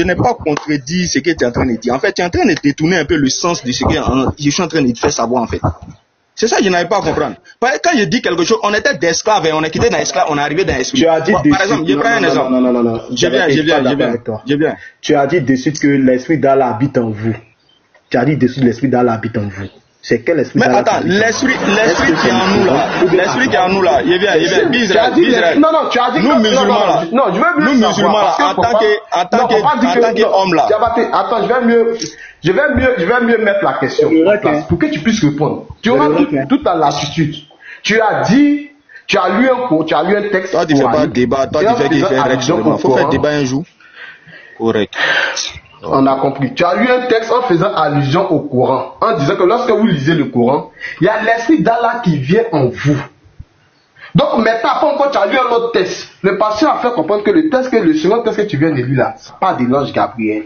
n'ai pas contredit ce que tu es en train de dire. En fait, tu es en train de détourner un peu le sens de ce que je suis en train de te faire savoir, en fait. C'est ça que je n'arrive pas à comprendre. Quand je dis quelque chose, on était d'esclaves et on est quitté d'un esclave, on est arrivé d'un esprit. Tu as dit par exemple, je prends un exemple. Non. Je viens. Tu as dit de suite que l'esprit d'Allah habite en vous. Tu as dit de suite l'esprit d'Allah habite en vous. C'est quel esprit Mais d'Allah? attends, l'esprit qui est en nous là, l'esprit qui est en nous là, il vient, Israël. Non, tu as dit nous musulmans là, non, je veux nous musulmans là, en tant qu'homme là. Attends, je vais mieux mettre la question en place pour que tu puisses répondre. Tu auras toute ta lassitude. Tu as dit, tu as lu un cours, tu as lu un texte. Toi, tu fais pas de débat, toi, tu fais qu'il fait règlement. Il faut faire débat un jour. Correct. On a compris. Tu as lu un texte en faisant allusion au Coran, en disant que lorsque vous lisez le Coran, il y a l'esprit d'Allah qui vient en vous. Donc maintenant, quand tu as lu un autre texte, le pasteur a fait comprendre que le second texte que tu viens de lire là, c'est pas de l'ange Gabriel.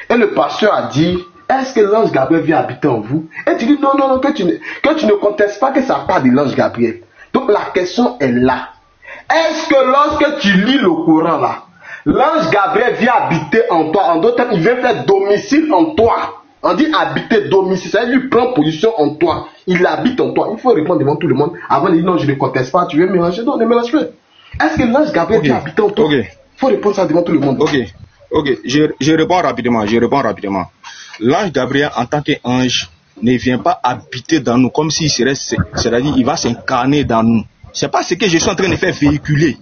Et le pasteur a dit, est-ce que l'ange Gabriel vient habiter en vous? Et tu dis non, que tu ne contestes pas que ça part de l'ange Gabriel. Donc la question est là. Est-ce que lorsque tu lis le Coran là, l'ange Gabriel vient habiter en toi? En d'autres termes, il vient faire domicile en toi. On dit habiter, domicile, ça veut dire lui prendre position en toi. Il habite en toi. Il faut répondre devant tout le monde avant de dire non, je ne conteste pas, tu veux mélanger. Non, ne mélange pas. Est-ce que l'ange Gabriel vient habiter en toi? Il faut répondre ça devant tout le monde. Ok, je réponds rapidement. L'ange Gabriel en tant qu'ange ne vient pas habiter dans nous comme s'il serait, c'est-à-dire il va s'incarner dans nous. C'est pas ce que je suis en train de faire véhiculer.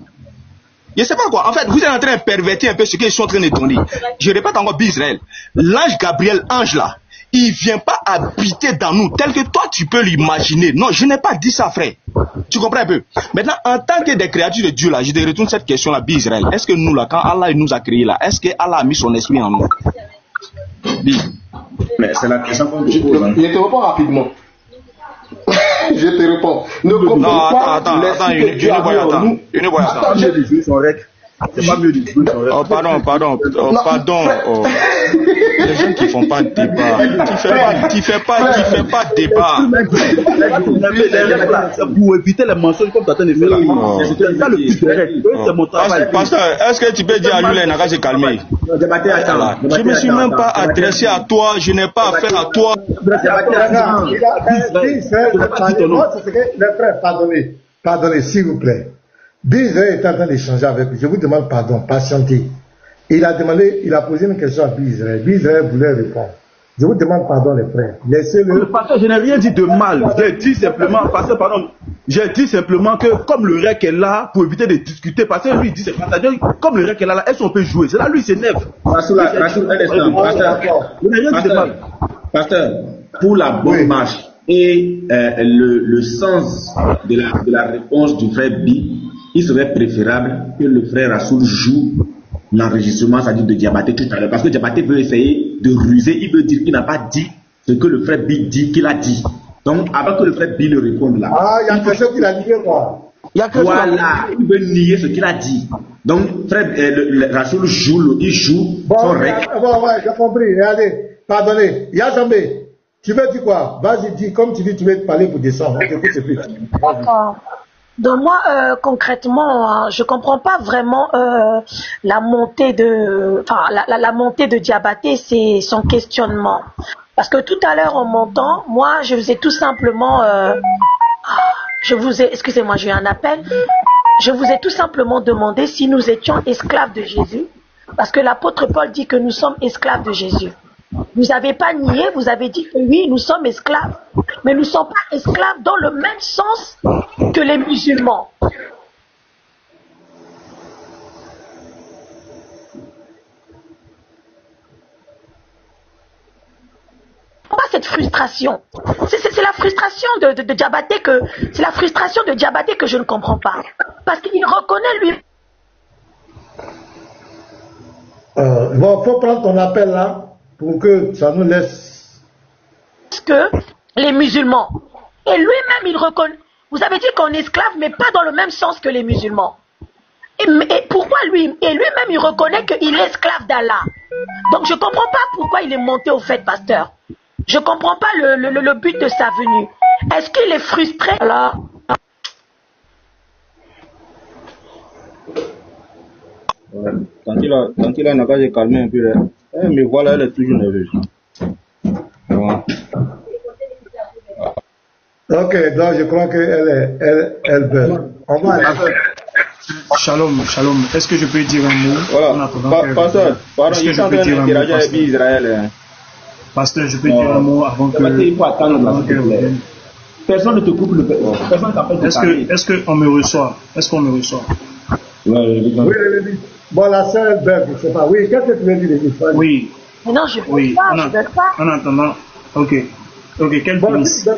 Je ne sais pas quoi. En fait, vous êtes en train de pervertir un peu ce que je suis en train de donner. Je répète encore, Israël. L'ange Gabriel, ange là, il ne vient pas habiter dans nous tel que toi tu peux l'imaginer. Non, je n'ai pas dit ça, frère. Tu comprends un peu? Maintenant, en tant que des créatures de Dieu là, je te retourne cette question là, Israël. Est-ce que nous là, quand Allah nous a créés là, est-ce que Allah a mis son esprit en nous? Mais c'est la question qu'on te pose. Je te réponds rapidement. Je te réponds. Attends, C'est pas mieux de jouer son rêve. Pardon. Les gens qui font pas de débat. Qui fait pas de débat. Pour éviter les mensonges comme tu attends de faire là. C'est ça le plus direct. C'est mon travail. Pasteur, est-ce que tu peux dire à lui là, il n'a qu'à se calmer? Je me suis même pas adressé à toi, je n'ai pas affaire à toi. Pardonnez, s'il vous plaît. Israël est en train d'échanger avec lui. Je vous demande pardon, patientez. Il a posé une question à Israël. Israël voulait répondre. Je vous demande pardon, les frères. Laissez-le. Pasteur, je n'ai rien dit de mal. J'ai dit simplement, pasteur, pardon. J'ai dit simplement que comme le rec est là pour éviter de discuter, parce que lui il dit c'est pas comme le rec est là, est-ce qu'on peut jouer? C'est là, lui il s'énerve. Pasteur, pour la bonne marche et le sens de la réponse du frère Bi, il serait préférable que le frère Rassoul joue l'enregistrement, c'est-à-dire de Diabaté tout à l'heure. Parce que Diabaté veut essayer de ruser, il veut dire qu'il n'a pas dit ce que le frère Bi dit qu'il a dit. Donc, avant que le frère Bi le réponde là. Ah, il y a quelque chose qu'il a dit, quoi. Voilà, il veut nier ce qu'il a dit. Donc, frère Rassoul joue, son rec. Ouais, j'ai compris. Regardez, pardonnez. Yazambé, tu veux dire quoi? Vas-y, dis, comme tu dis, tu veux parler pour descendre. D'accord. Donc moi, concrètement, je comprends pas vraiment la montée de Diabaté, c'est son questionnement. Parce que tout à l'heure en montant, moi, je vous ai tout simplement, excusez-moi, j'ai eu un appel. Je vous ai tout simplement demandé si nous étions esclaves de Jésus, parce que l'apôtre Paul dit que nous sommes esclaves de Jésus. Vous n'avez pas nié, vous avez dit que oui, nous sommes esclaves, mais nous ne sommes pas esclaves dans le même sens que les musulmans. Pourquoi cette frustration? C'est la frustration de Diabaté c'est la frustration de Diabaté que je ne comprends pas. Parce qu'il reconnaît lui. Bon, faut prendre ton appel là. Pour que ça nous laisse. Parce que les musulmans, et lui-même il reconnaît, vous avez dit qu'on est esclave, mais pas dans le même sens que les musulmans. Et pourquoi lui-même il reconnaît qu'il est esclave d'Allah. Donc je ne comprends pas pourquoi il est monté au fait, pasteur. Je ne comprends pas le but de sa venue. Est-ce qu'il est frustré là? Quand il a n'a qu'à se calmer un peu là. Mais voilà, elle est toujours nerveuse. Ok, donc je crois qu'elle veut. On va aller. Shalom. Est-ce que je peux dire un mot? Voilà. Pasteur, est-ce que je peux dire un mot, Pasteur, je peux dire un mot avant que... Il faut attendre. Personne ne te coupe le... Personne t'appelle. Est-ce qu'on me reçoit? Oui. Bon, la sœur, elle bug, je sais pas. Oui, qu'est-ce que tu veux dire? Oui. Mais non, je ne veux pas. En attendant, ok, quel police?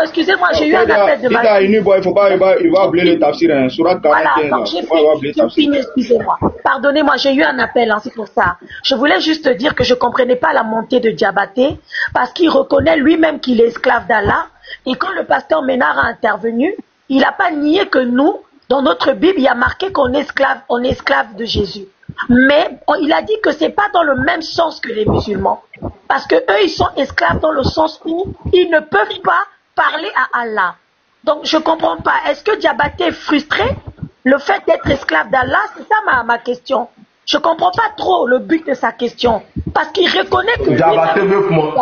Excusez-moi, j'ai eu un appel de ma fille. Il va appeler le tafsir, surat 45. Voilà, donc j'ai fini, excusez-moi. Pardonnez-moi, j'ai eu un appel, c'est pour ça. Je voulais juste dire que je ne comprenais pas la montée de Diabaté, parce qu'il reconnaît lui-même qu'il est esclave d'Allah, et quand le pasteur Ménard a intervenu, il n'a pas nié que nous, dans notre Bible, il y a marqué qu'on est esclave de Jésus. Mais il a dit que ce n'est pas dans le même sens que les musulmans. Parce que eux, ils sont esclaves dans le sens où ils ne peuvent pas parler à Allah. Donc, je ne comprends pas. Est-ce que Diabaté est frustré? Le fait d'être esclave d'Allah, c'est ça ma question. Je ne comprends pas trop le but de sa question. Parce qu'il reconnaît que Diabaté veut comment?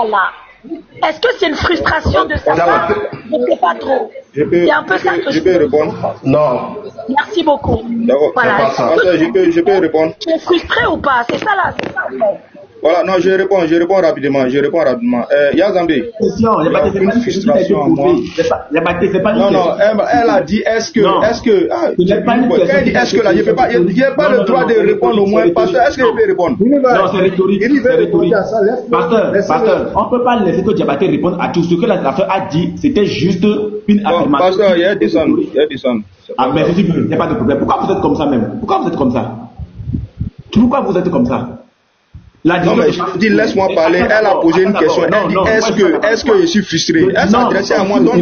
Est-ce que c'est une frustration de sa part? Je ne sais pas trop. C'est un peu ça que je peux répondre? Non. Merci beaucoup. Voilà. Je peux répondre? Tu es frustré ou pas? C'est ça là. Voilà, non, je réponds rapidement. Yazambi. Non, elle a dit est-ce que là, je peux pas, il n'y a pas le droit de répondre au moins, pasteur, est-ce que je peux répondre? Non, c'est rhétorique. Pasteur, on ne peut pas laisser que Diabaté réponde à tout ce que l'affaire a dit, c'était juste une affirmation. Pasteur, il y a des sons. Ah, mais il n'y a pas de problème. Pourquoi vous êtes comme ça même? Pourquoi vous êtes comme ça? Non, mais je dis, laisse-moi parler. Elle a posé une question. Elle dit, est-ce que je suis frustré? Elle s'est adressée à moi. Donc,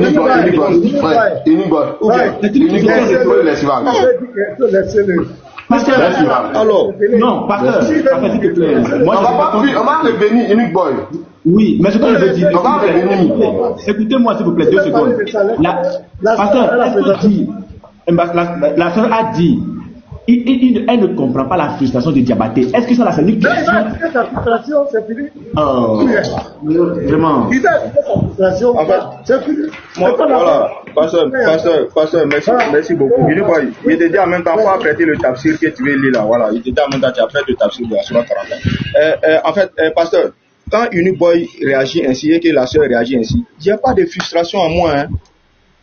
alors, non, pasteur, s'il te plaît. On va le bénir, Unique Boy. Oui, mais ce que je veux dire, écoutez-moi s'il vous plaît, 2 secondes. Pasteur, la soeur a dit, elle ne comprend pas la frustration de Diabaté. Est-ce que ça la fait une question? Sa frustration, c'est fini. Oh, vraiment. Il a sa frustration, c'est fini. Voilà, pasteur, merci beaucoup. Il te dit en même temps, il faut apprêter le tafsir que tu veux lire là. Voilà, il te dit en même temps, tu apprêtes le tafsir de la Surah 41. En fait, pasteur, quand Unique Boy réagit ainsi et que la soeur réagit ainsi, il n'y a pas de frustration en moi.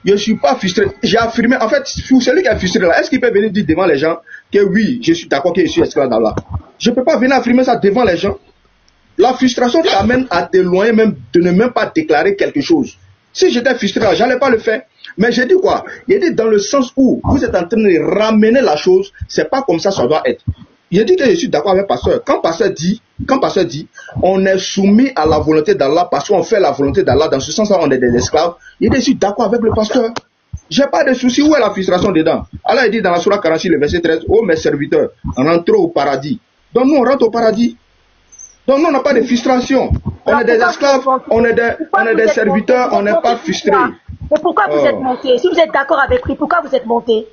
Je ne suis pas frustré. J'ai affirmé, en fait, celui qui est frustré là, est-ce qu'il peut venir dire devant les gens que oui, je suis d'accord que je suis esclave d'Allah? Je ne peux pas venir affirmer ça devant les gens. La frustration t'amène à t'éloigner même de ne même pas déclarer quelque chose. Si j'étais frustré là, je n'allais pas le faire. Mais j'ai dit quoi? Il dit dans le sens où vous êtes en train de ramener la chose, c'est pas comme ça doit être. Il dit que je suis d'accord avec pasteur. Quand pasteur dit, on est soumis à la volonté d'Allah parce qu'on fait la volonté d'Allah, dans ce sens-là, on est des esclaves. Il dit, je suis d'accord avec le pasteur. J'ai pas de souci. Où est la frustration dedans? Allah dit dans la Surah 46, le verset 13, oh mes serviteurs, rentrez au paradis. Donc nous, on rentre au paradis. Donc nous, on n'a pas de frustration. On est des esclaves, on est des serviteurs, on n'est pas frustrés. Mais pourquoi vous êtes monté? Si vous êtes d'accord avec lui, pourquoi vous êtes monté?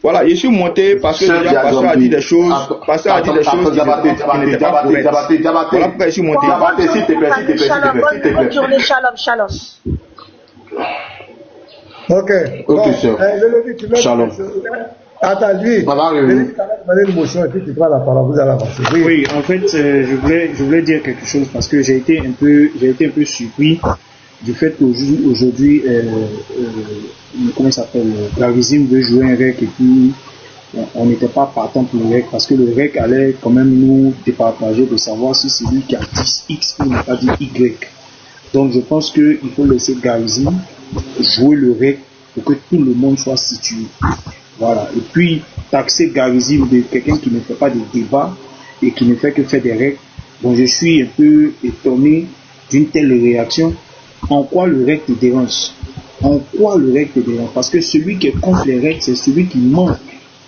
Voilà, je suis monté parce que déjà pasteur a dit des choses, qui n'étaient pas correctes. Voilà pourquoi je suis monté. S'il te plaît. Bonne journée, shalom. Ok, shalom. Attends, lui, une motion et puis tu prends la parole, vous allez avancer. Oui, en fait, je voulais dire quelque chose parce que j'ai été un peu surpris du fait qu'aujourd'hui, comment il s'appelle, Garizim veut jouer un rec et puis on n'était pas partant pour le rec parce que le rec allait quand même nous départager de savoir si c'est lui qui a dit X ou n'a pas dit Y. Donc je pense qu'il faut laisser Garizim jouer le rec pour que tout le monde soit situé. Voilà. Et puis taxer Garizim de quelqu'un qui ne fait pas de débat et qui ne fait que faire des règles. Donc je suis un peu étonné d'une telle réaction. En quoi le règle te dérange? En quoi le règle te dérange? Parce que celui qui est contre les règles, c'est celui qui ment.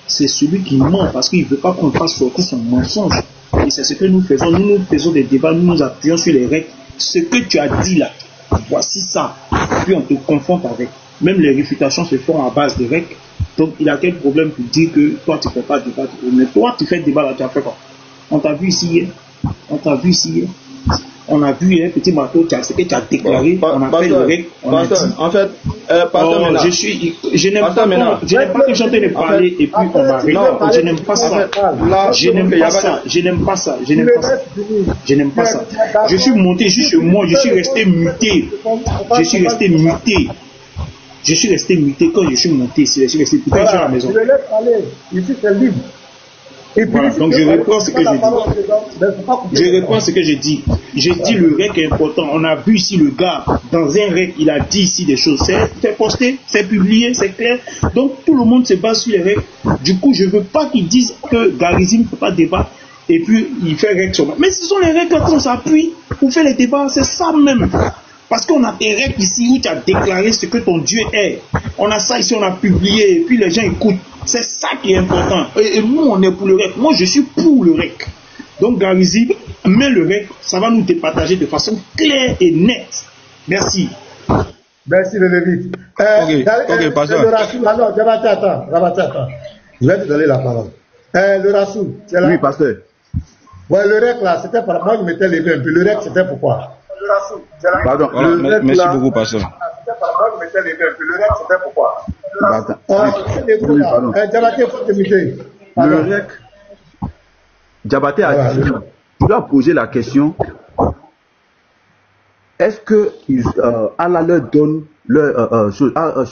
C'est celui qui ment parce qu'il ne veut pas qu'on fasse sortir son mensonge. Et c'est ce que nous faisons. Nous faisons des débats, nous nous appuyons sur les règles. Ce que tu as dit là, voici ça. Et puis on te confronte avec. Même les réfutations se font à base de règles. Donc il a quel problème pour dire que toi tu ne fais pas de débat? Mais toi tu fais le débat là, tu as fait quoi? On t'a vu ici hier. on a vu un petit marteau, ce que tu as déclaré, on a fait le règle, on a dit. En fait, je n'aime pas que j'entende de parler et puis on m'arrête. Non, je n'aime pas ça. Je n'aime pas ça. Je n'aime pas ça. Je n'aime pas ça. Je n'aime pas ça. Je suis monté juste moi, je suis resté muté. Je suis resté muté. Je suis resté muté quand je suis monté. Je suis resté muté à la maison. Je le laisse aller. Ici, c'est libre. Et voilà, donc je reprends ce que j'ai dit. Je reprends ce que j'ai dit. J'ai dit le rec est important. On a vu ici le gars dans un rec, il a dit ici des choses. C'est posté, c'est publié, c'est clair. Donc tout le monde se base sur les règles. Du coup, je ne veux pas qu'ils disent que Garizim ne peut pas débattre et puis il fait règles sur moi. Mais ce sont les règles quand on s'appuie pour faire les débats, c'est ça même. Parce qu'on a des règles ici où tu as déclaré ce que ton Dieu est. On a ça ici, on a publié, et puis les gens écoutent. C'est ça qui est important. Et nous, on est pour le REC. Moi, je suis pour le REC. Donc, Garizim, mais le REC, ça va nous départager de façon claire et nette. Merci. Merci, le Lévite. Ok, pasteur. Le Rasoul, attends. Je vais te donner la parole. Le Rasoul, c'est là. Oui, pasteur. Ouais, le REC, là, c'était par moi, je m'étais levé un peu. Le REC, c'était pourquoi? Pardon. Voilà, merci beaucoup, pasteur. Le REC, c'était pourquoi? Le REC, Diabaté a dit, tu dois poser la question, est-ce que Allah leur donne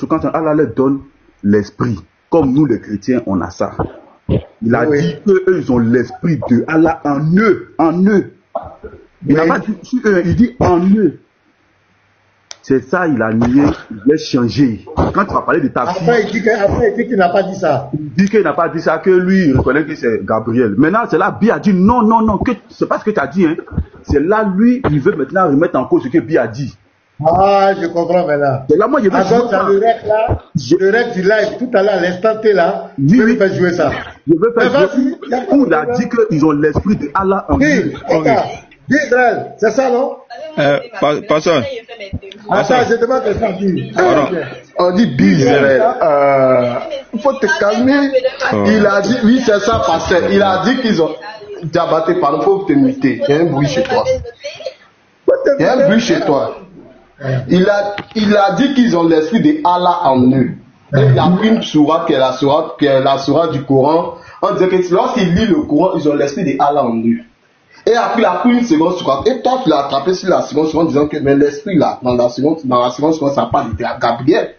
quand Allah leur donne l'esprit, comme nous les chrétiens on a ça. Il a dit qu'eux ils ont l'esprit de Allah en eux. Il n'a pas dit sur eux, il dit en eux. C'est ça, il a nié, il a changé. Quand tu vas parler de ta fille... Après, il dit qu'il n'a pas dit ça. Il dit qu'il n'a pas dit ça, que lui, il reconnaît que c'est Gabriel. Maintenant, c'est là, Bi a dit non, c'est pas ce que tu as dit. Hein. C'est là, lui, il veut maintenant remettre en cause ce que Bi a dit. Ah, je comprends maintenant. C'est là, moi, je veux le rec du live, tout à l'heure, l'instant T là, je veux faire jouer ça. Je veux faire jouer. Il a dit qu'ils ont l'esprit de Allah en eux. D'Israël, c'est ça, non? Pasteur. Attends, je demande que ça dit. On dit d'Israël. Il faut te calmer. Il a dit, oui, c'est ça, pasteur. Il a dit qu'ils ont. Diabaté, pardon, il faut te muter. Il y a un bruit chez toi. Il y a un bruit chez toi. Il a dit qu'ils ont l'esprit de Allah en eux. Et il a pris une sourate qui est la sourate du Coran. On disait que lorsqu'ils lisent le Coran, ils ont l'esprit de Allah en eux. Et après, il a pris une seconde sourate. Et toi, tu l'as attrapé sur la seconde sourate en disant que mais l'esprit là, dans la seconde sourate, ça parle de Gabriel.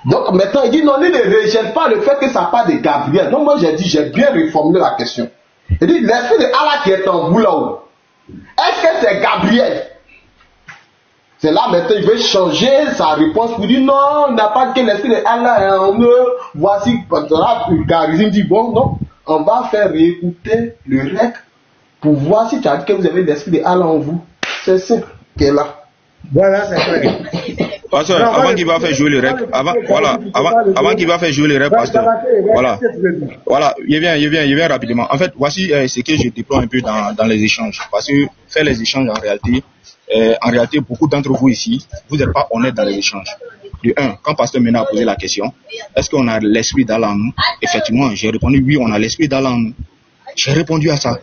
Donc maintenant, il dit non, il ne rejette pas le fait que ça parle de Gabriel. Donc moi, j'ai dit, j'ai bien reformulé la question. Il dit l'esprit de Allah qui est en vous là-haut. Est-ce que c'est Gabriel? C'est là maintenant, il veut changer sa réponse pour dire non, il n'a pas dit que l'esprit de Allah est en eux. Voici, là, Garizim dit bon, non, on va faire réécouter le REC pour voir si tu as dit que vous avez l'esprit de Allah en vous. C'est ça qui est là. Voilà, c'est clair. Pasteur, avant qu'il va faire jouer le REC, avant qu'il va faire jouer le REC, pasteur, voilà, il vient rapidement. En fait, voici ce que je déplore un peu dans les échanges. Parce que faire les échanges en réalité, beaucoup d'entre vous ici, vous n'êtes pas honnêtes dans les échanges. De un, quand Pasteur Mena a posé la question, est-ce qu'on a l'esprit d'Allah en nous? Effectivement, j'ai répondu oui, on a l'esprit d'Allah en nous. J'ai répondu à ça.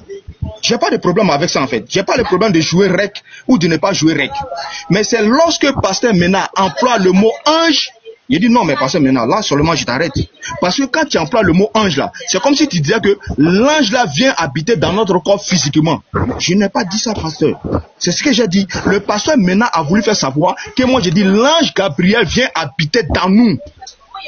J'ai pas de problème avec ça en fait. J'ai pas le problème de jouer REC ou de ne pas jouer REC. Mais c'est lorsque Pasteur Mena emploie le mot ange, il dit non mais Pasteur Mena, là seulement je t'arrête. Parce que quand tu emploies le mot ange là, c'est comme si tu disais que l'ange là vient habiter dans notre corps physiquement. Je n'ai pas dit ça, pasteur. C'est ce que j'ai dit. Le Pasteur Mena a voulu faire savoir que moi j'ai dit l'ange Gabriel vient habiter dans nous.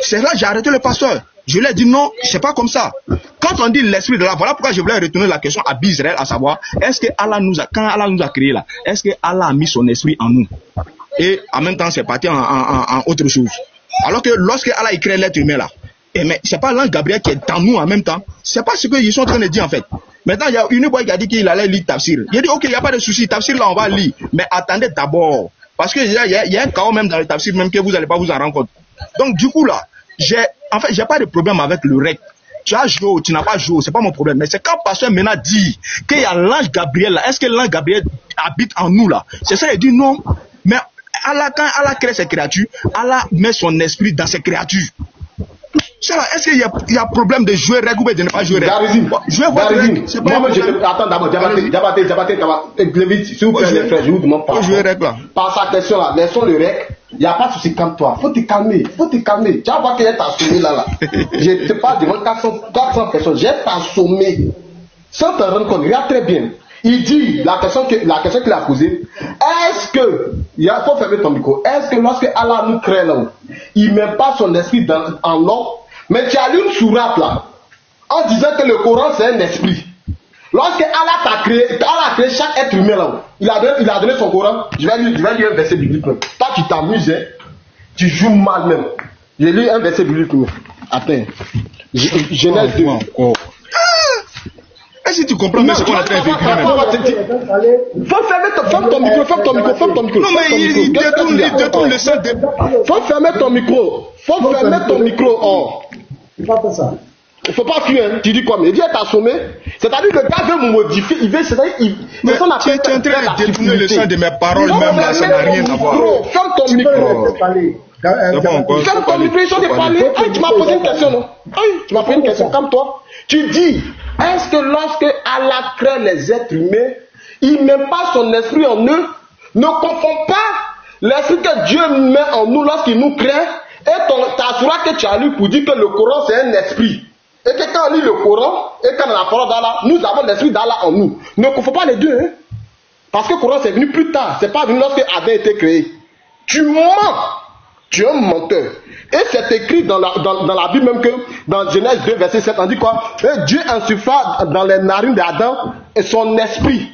C'est là que j'ai arrêté le pasteur. Je lui ai dit non, c'est pas comme ça. Quand on dit l'esprit de là, voilà pourquoi je voulais retourner la question à Israël, à savoir, est-ce que Allah quand Allah nous a créé là, est-ce que Allah a mis son esprit en nous? Et en même temps, c'est parti en autre chose. Alors que lorsque Allah crée l'être humain là, mais c'est pas l'ange Gabriel qui est dans nous en même temps. C'est pas ce qu'ils sont en train de dire en fait. Maintenant, il y a une boy qui a dit qu'il allait lire Tafsir. Il a dit ok, il n'y a pas de souci, Tafsir là on va lire. Mais attendez d'abord. Parce qu'il y a un chaos même dans le Tafsir, même que vous n'allez pas vous en rendre compte. Donc du coup là, j'ai pas de problème avec le REC. Tu as joué, tu n'as pas joué, c'est pas mon problème. Mais c'est quand Pasteur Mena dit qu'il y a l'ange Gabriel là, est-ce que l'ange Gabriel habite en nous là? C'est ça, il dit non. Mais Allah, quand Allah crée ses créatures, Allah met son esprit dans ses créatures. Est-ce qu'il y a problème de jouer règle ou de ne pas jouer règle? Jouer votre règle. Attends d'abord, Diabaté, s'il vous plaît, les frères, je vous demande pas. Jouer règle là. Par sa question là, laissons le règle. Il n'y a pas de souci, calme-toi. Faut te calmer. Tu vas voir qu'il est assommé là. Je te parle devant 400 personnes. J'ai assommé. Sans te rendre compte, regarde très bien. Il dit, la question qu'il a posée, est-ce que, il faut fermer ton micro, est-ce que lorsque Allah nous crée là, il ne met pas son esprit en l'homme, mais tu as lu une sourate là, en disant que le Coran c'est un esprit. Lorsque Allah a créé chaque être humain là, il a donné son Coran, je vais lire un verset biblique. Toi tu t'amuses, hein, tu joues mal même. J'ai lu un verset biblique. Attends, Genèse 2. Est-ce que tu comprends bien ce qu'on a fait véhiculer? Ferme ton micro. Non mais il détourne le seul de... Faut fermer ton micro. Oh. Il va faire ça. Il faut pas fuir, hein. Tu dis quoi? Mais il dit être assommé. C'est-à-dire que le gars veut me modifier. Il veut, c'est-à-dire, mais tu es en train de détourner le sens de mes paroles même là, ça n'a rien à voir. Ferme ton micro. Ferme ton micro, ils sont de parler. Tu m'as posé une question, non? Tu m'as posé une question, calme-toi. Tu dis, est-ce que lorsque Allah crée les êtres humains, il ne met pas son esprit en eux? Ne confonds pas l'esprit que Dieu met en nous lorsqu'il nous crée et ta sourate que tu as lu pour dire que le Coran c'est un esprit. Et que quand on lit le Coran et quand on a la parole d'Allah, nous avons l'esprit d'Allah en nous. Ne confonds pas les deux, hein? Parce que le Coran c'est venu plus tard, c'est pas venu lorsque Adam a été créé. Tu mens, tu es un menteur. Et c'est écrit dans la Bible même que dans Genèse 2 verset 7 on dit quoi? Et Dieu insuffla dans les narines d'Adam et son esprit.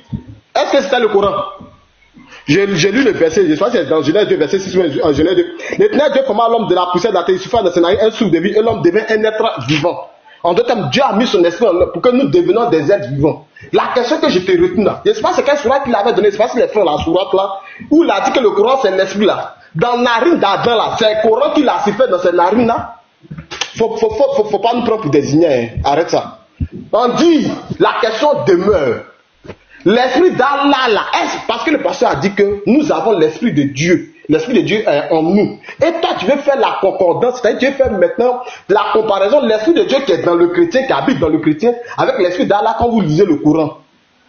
Est-ce que c'était le Coran? J'ai lu le verset, je crois que c'est dans Genèse 2 verset 6 en Genèse 2. L'éternel Dieu forma l'homme de la poussière de la terre, il suffla dans ses narines un souffle de vie et l'homme devint un être vivant. En d'autres termes, Dieu a mis son esprit en nous pour que nous devenions des êtres vivants. La question que je t'ai retenue là, je ne sais pas c'est quelle sourate qu'il avait donné, je ne sais pas si les frères la sourate là, où il a dit que le Coran c'est l'esprit là. Dans la narine d'Adam là, c'est le Coran qu'il a sifflé dans ses narines là. Faut pas nous prendre pour des ignorants, hein. Arrête ça. On dit, la question demeure. L'esprit d'Allah là, parce que le pasteur a dit que nous avons l'esprit de Dieu. L'esprit de Dieu est en nous. Et toi, tu veux faire la concordance, c'est-à-dire tu veux faire maintenant la comparaison de l'esprit de Dieu qui est dans le chrétien, qui habite dans le chrétien, avec l'esprit d'Allah quand vous lisez le Coran.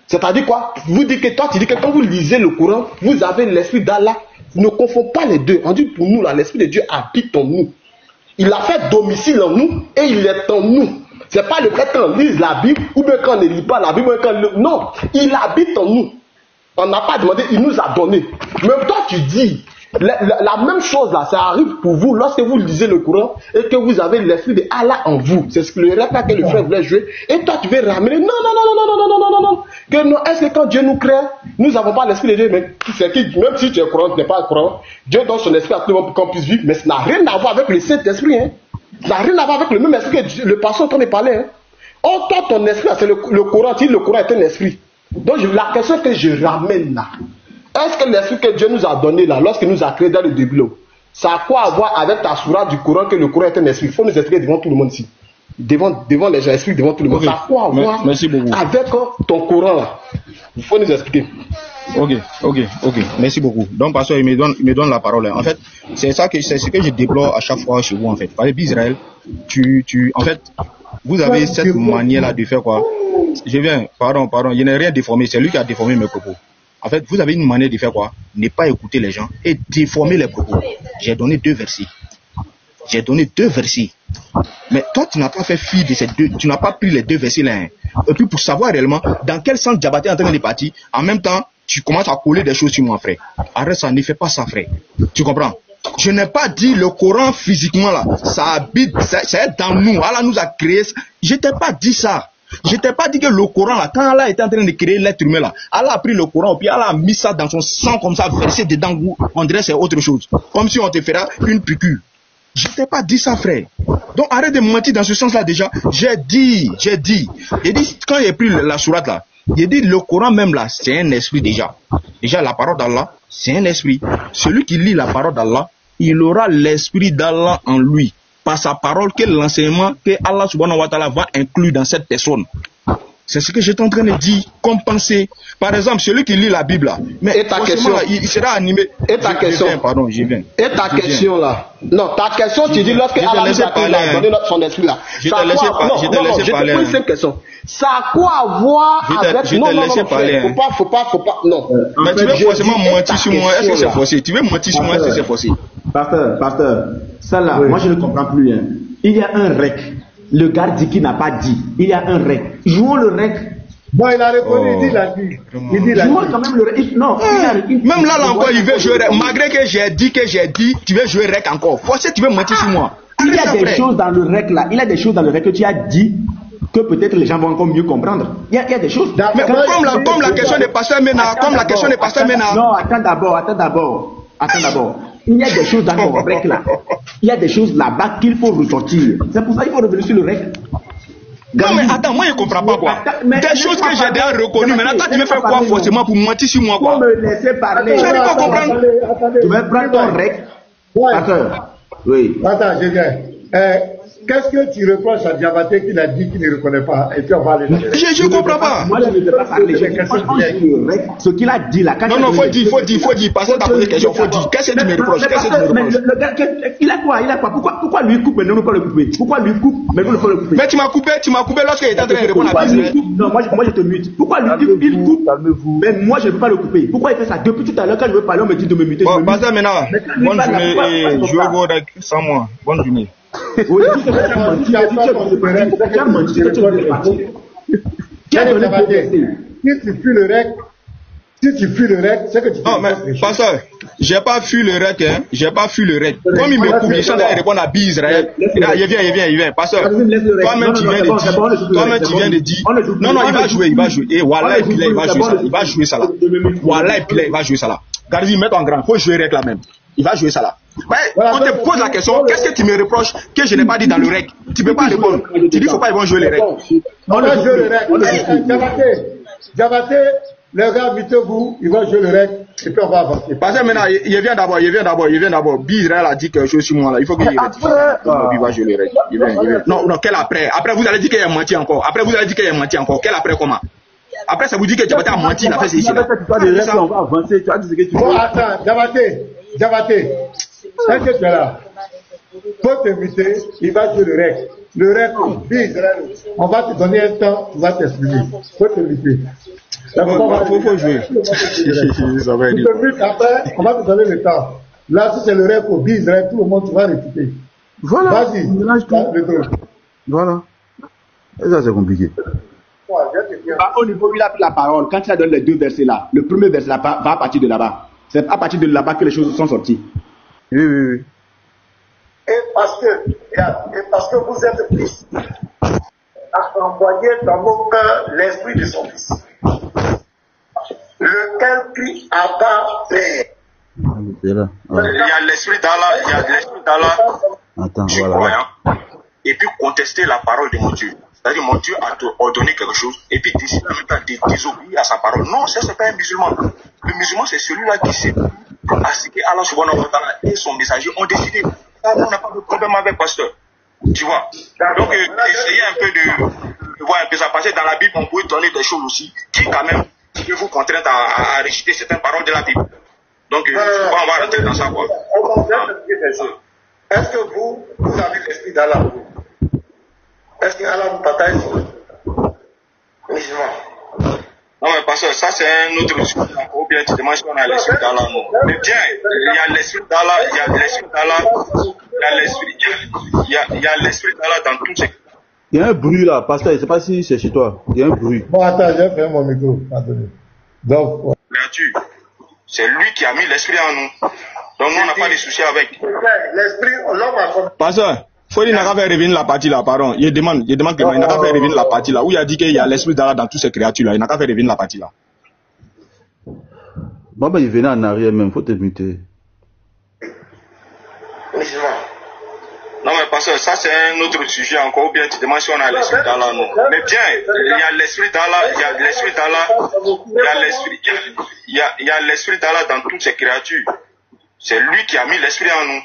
C'est-à-dire quoi? Vous dites que toi, tu dis que quand vous lisez le Coran, vous avez l'esprit d'Allah. Ne confondons pas les deux. On dit pour nous, là, l'esprit de Dieu habite en nous. Il a fait domicile en nous et il est en nous. C'est pas le fait qu'on lise la Bible ou bien quand on ne lit pas la Bible. Non, il habite en nous. On n'a pas demandé, il nous a donné. Même toi, tu dis, la même chose là, ça arrive pour vous lorsque vous lisez le Coran et que vous avez l'esprit de Allah en vous. C'est ce que le rêve que le frère voulait jouer. Et toi, tu veux ramener. Non. Que non, est-ce que quand Dieu nous crée, nous n'avons pas l'esprit de Dieu, mais même si tu es croyant, tu n'es pas croyant, Dieu donne son esprit à tout le monde pour qu'on puisse vivre, mais ça n'a rien à voir avec le Saint-Esprit, hein. Ça n'a rien à voir avec le même esprit que le pasteur est en train de parler, hein. Oh, toi, ton esprit, c'est le Coran, tu dis le Coran est un esprit. Donc, la question que je ramène là, est-ce que l'esprit que Dieu nous a donné là, lorsqu'il nous a créé dans le début, ça a quoi à voir avec ta sourate du Coran que le Coran est un esprit? Il faut nous expliquer devant tout le monde ici. Devant les gens, explique devant tout le monde. Okay. Ça a quoi à voir avec ton Coran là? Il faut nous expliquer. Ok. Merci beaucoup. Donc, pasteur, il me donne la parole. En fait, c'est ce que je déplore à chaque fois chez vous, en fait. Par exemple, Israël, en fait, vous avez cette manière-là de faire quoi? Pardon, je n'ai rien déformé, c'est lui qui a déformé mes propos. En fait, vous avez une manière de faire quoi? Ne pas écouter les gens et déformer les propos. J'ai donné deux versets. Mais toi, tu n'as pas fait fi de ces deux, tu n'as pas pris les deux versets là. Hein. Et puis pour savoir réellement dans quel sens Diabaté est en train de partir, en même temps, tu commences à coller des choses sur moi, frère. Arrête ça, ne fais pas ça, frère. Tu comprends? Je n'ai pas dit le Coran physiquement là, ça habite, c'est dans nous. Allah nous a créé. Je t'ai pas dit ça. Je t'ai pas dit que le Coran là, quand Allah était en train de créer l'être humain là, Allah a pris le Coran et puis Allah a mis ça dans son sang comme ça, versé dedans, on dirait c'est autre chose. Comme si on te fera une piqûre. Je t'ai pas dit ça, frère. Donc arrête de mentir dans ce sens-là déjà. J'ai dit, quand j'ai pris la sourate là, j'ai dit le Coran même là, c'est un esprit déjà. Déjà la parole d'Allah, c'est un esprit. Celui qui lit la parole d'Allah, il aura l'esprit d'Allah en lui. Par sa parole, que l'enseignement que Allah subhanahu wa ta'ala va inclure dans cette personne. C'est ce que j'étais en train de dire, comme penser. Par exemple, celui qui lit la Bible là, mais et ta question, il sera animé. Et ta question, pardon, j'y viens. Et ta question là. Non, ta question, tu dis lorsque Allah nous a donné son esprit là. Je te laisse parler. Je te pose une question. Ça a quoi à voir avec... Non, faut pas, non. Mais tu veux forcément mentir sur moi, est-ce que c'est forcé? Tu veux mentir sur moi, est-ce que c'est forcé? Pasteur, ça là, moi je ne comprends plus. Hein. Il y a un rec. Le gars dit qu'il n'a pas dit. Il y a un rec. Jouons le rec. Bon, il a répondu, il dit la dit. Il dit la dit. Quand même le rec. Non, même là encore, il veut jouer rec. Malgré que j'ai dit, tu veux jouer rec encore. Forcément, tu veux mentir sur moi. Il y a des choses dans le rec là. Il y a des choses dans le rec que tu as dit que peut-être les gens vont encore mieux comprendre. Il y a des choses. Mais comme la question de pasteur Mena, Non, attends d'abord. Il y a des choses dans le rec là. Il y a des choses là-bas qu'il faut ressortir. C'est pour ça qu'il faut revenir sur le rec. Non mais attends, moi je comprends pas quoi. Des choses que j'ai déjà reconnues, maintenant toi tu veux faire quoi forcément pour mentir sur moi quoi? Faut me laisser parler. J'arrive pas à comprendre. Tu veux prendre ton rec? Pasteur. Oui. Attends, je viens. Qu'est-ce que tu reproches à Diabaté qu'il a dit qu'il ne reconnaît pas? Et puis on va aller. Je ne comprends pas. Moi je ne veux pas parler. Ce qu'il a dit là. Non, faut dire. Parce que t'as posé question, faut dire. Qu'est-ce que tu me reproches? Il a quoi? Pourquoi lui coupe mais nous ne pas le couper? Pourquoi lui coupe mais nous ne pas le couper? Mais tu m'as coupé lorsqu'il était en train de répondre à Bisraël. Non, moi je te mute. Pourquoi lui il coupe? Mais moi je ne peux pas le couper. Pourquoi il fait ça? Depuis tout à l'heure quand je veux parler on me dit de me muter. Bon, pas ça maintenant. Bonne journée et je vais voir sans moi. Bonne journée. Oui, tu as menti. Si tu fuis le rec, c'est que tu... Non, mais pasteur, j'ai pas fui le rec, hein. J'ai pas fui le rec. Comme il me coupe, il s'en répondre à Bisraël. Il vient. Pasteur, toi-même tu viens de dire. Non, il va jouer. Et voilà, il va jouer ça là. Voilà, il va jouer ça là. Gardi, mets ton grand. Faut jouer rec là même. Il va jouer ça là. Ouais, on te pose la question, qu'est-ce que tu me reproches que je n'ai pas dit dans le rec? Tu peux pas répondre. Tu dis qu'il faut pas, ils vont jouer les rec. On va jouer le rec. Diabaté, les gars, mettez-vous, ils vont jouer le rec, et puis on va avancer. Parce que maintenant, il vient d'abord. Bisraël a dit quelque chose sur moi là. Il faut qu'il rectifie. Il va jouer le rec. Il vient. Non, quel après? Après, vous allez dire qu'il a menti encore. Quel après comment? Après, ça vous dit que Diabaté a menti, il a fait ceci là. On va avancer, tu as dit ce que tu veux. Bon, attends, Diabaté, est-ce que tu es là? Faut t'inviter, il va jouer le rec. Le rec, on va te donner un temps, tu vas t'expliquer. Faut t'inviter. Faut jouer. Après, on va te donner le temps. Là, si c'est le rec au Israël, tout le monde, tu vas réciter. Voilà. Vas-y. Voilà. Et ça, c'est compliqué. Au niveau où il a pris la parole, quand il a donné les deux versets là, le premier verset là va à partir de là-bas. C'est à partir de là-bas que les choses sont sorties. Oui. Et parce que vous êtes Christ, a envoyé dans vos cœurs l'esprit de son Fils, lequel crie Abba Père. Il y a l'esprit d'Allah, Attends, qui voilà. croit, et puis contester la parole de mon Dieu. C'est-à-dire, mon Dieu a ordonné quelque chose, et puis décider en même temps de désobéir à sa parole. Non, ça, c'est pas un musulman. Le musulman, c'est celui-là qui sait à ce que Allah subhanahu wa ta'ala et son messager ont décidé. On n'a pas de problème avec pasteur. Tu vois. Donc, essayez un peu de voir un peu ça passer. Dans la Bible, on peut donner des choses aussi qui, quand même, peut vous contraindre à réciter certaines paroles de la Bible. Donc, on va rentrer dans ça, quoi. Est-ce que vous avez l'esprit d'Allah? Est-ce que Allah vous partage musulman? Non, mais parce que ça, c'est un autre sujet. Ou bien tu demandes si on a l'esprit d'Allah. Mais bien, il y a l'esprit d'Allah, il y a l'esprit d'Allah dans tout ce... Il y a un bruit là, pasteur, je ne sais pas si c'est chez toi. Il y a un bruit. Bon, attends, j'ai fait mon micro. Donc, créature, c'est lui qui a mis l'esprit en nous. Donc nous, on n'a pas de soucis avec. L'esprit, l'homme a... Pasteur, il n'a qu'à faire revenir la partie là, pardon. Il demande Clément, il n'a qu'à faire revenir la partie là, où il a dit qu'il y a l'esprit d'Allah dans toutes ces créatures là. Il n'a qu'à faire revenir la partie là. Bon, ben, il venait en arrière même, faut te muter. Non, mais parce que ça, c'est un autre sujet encore. Ou bien tu demandes si on a l'esprit d'Allah, non. Mais bien, il y a l'esprit d'Allah, il y a l'esprit d'Allah, il y a l'esprit d'Allah dans toutes ces créatures. C'est lui qui a mis l'esprit en nous.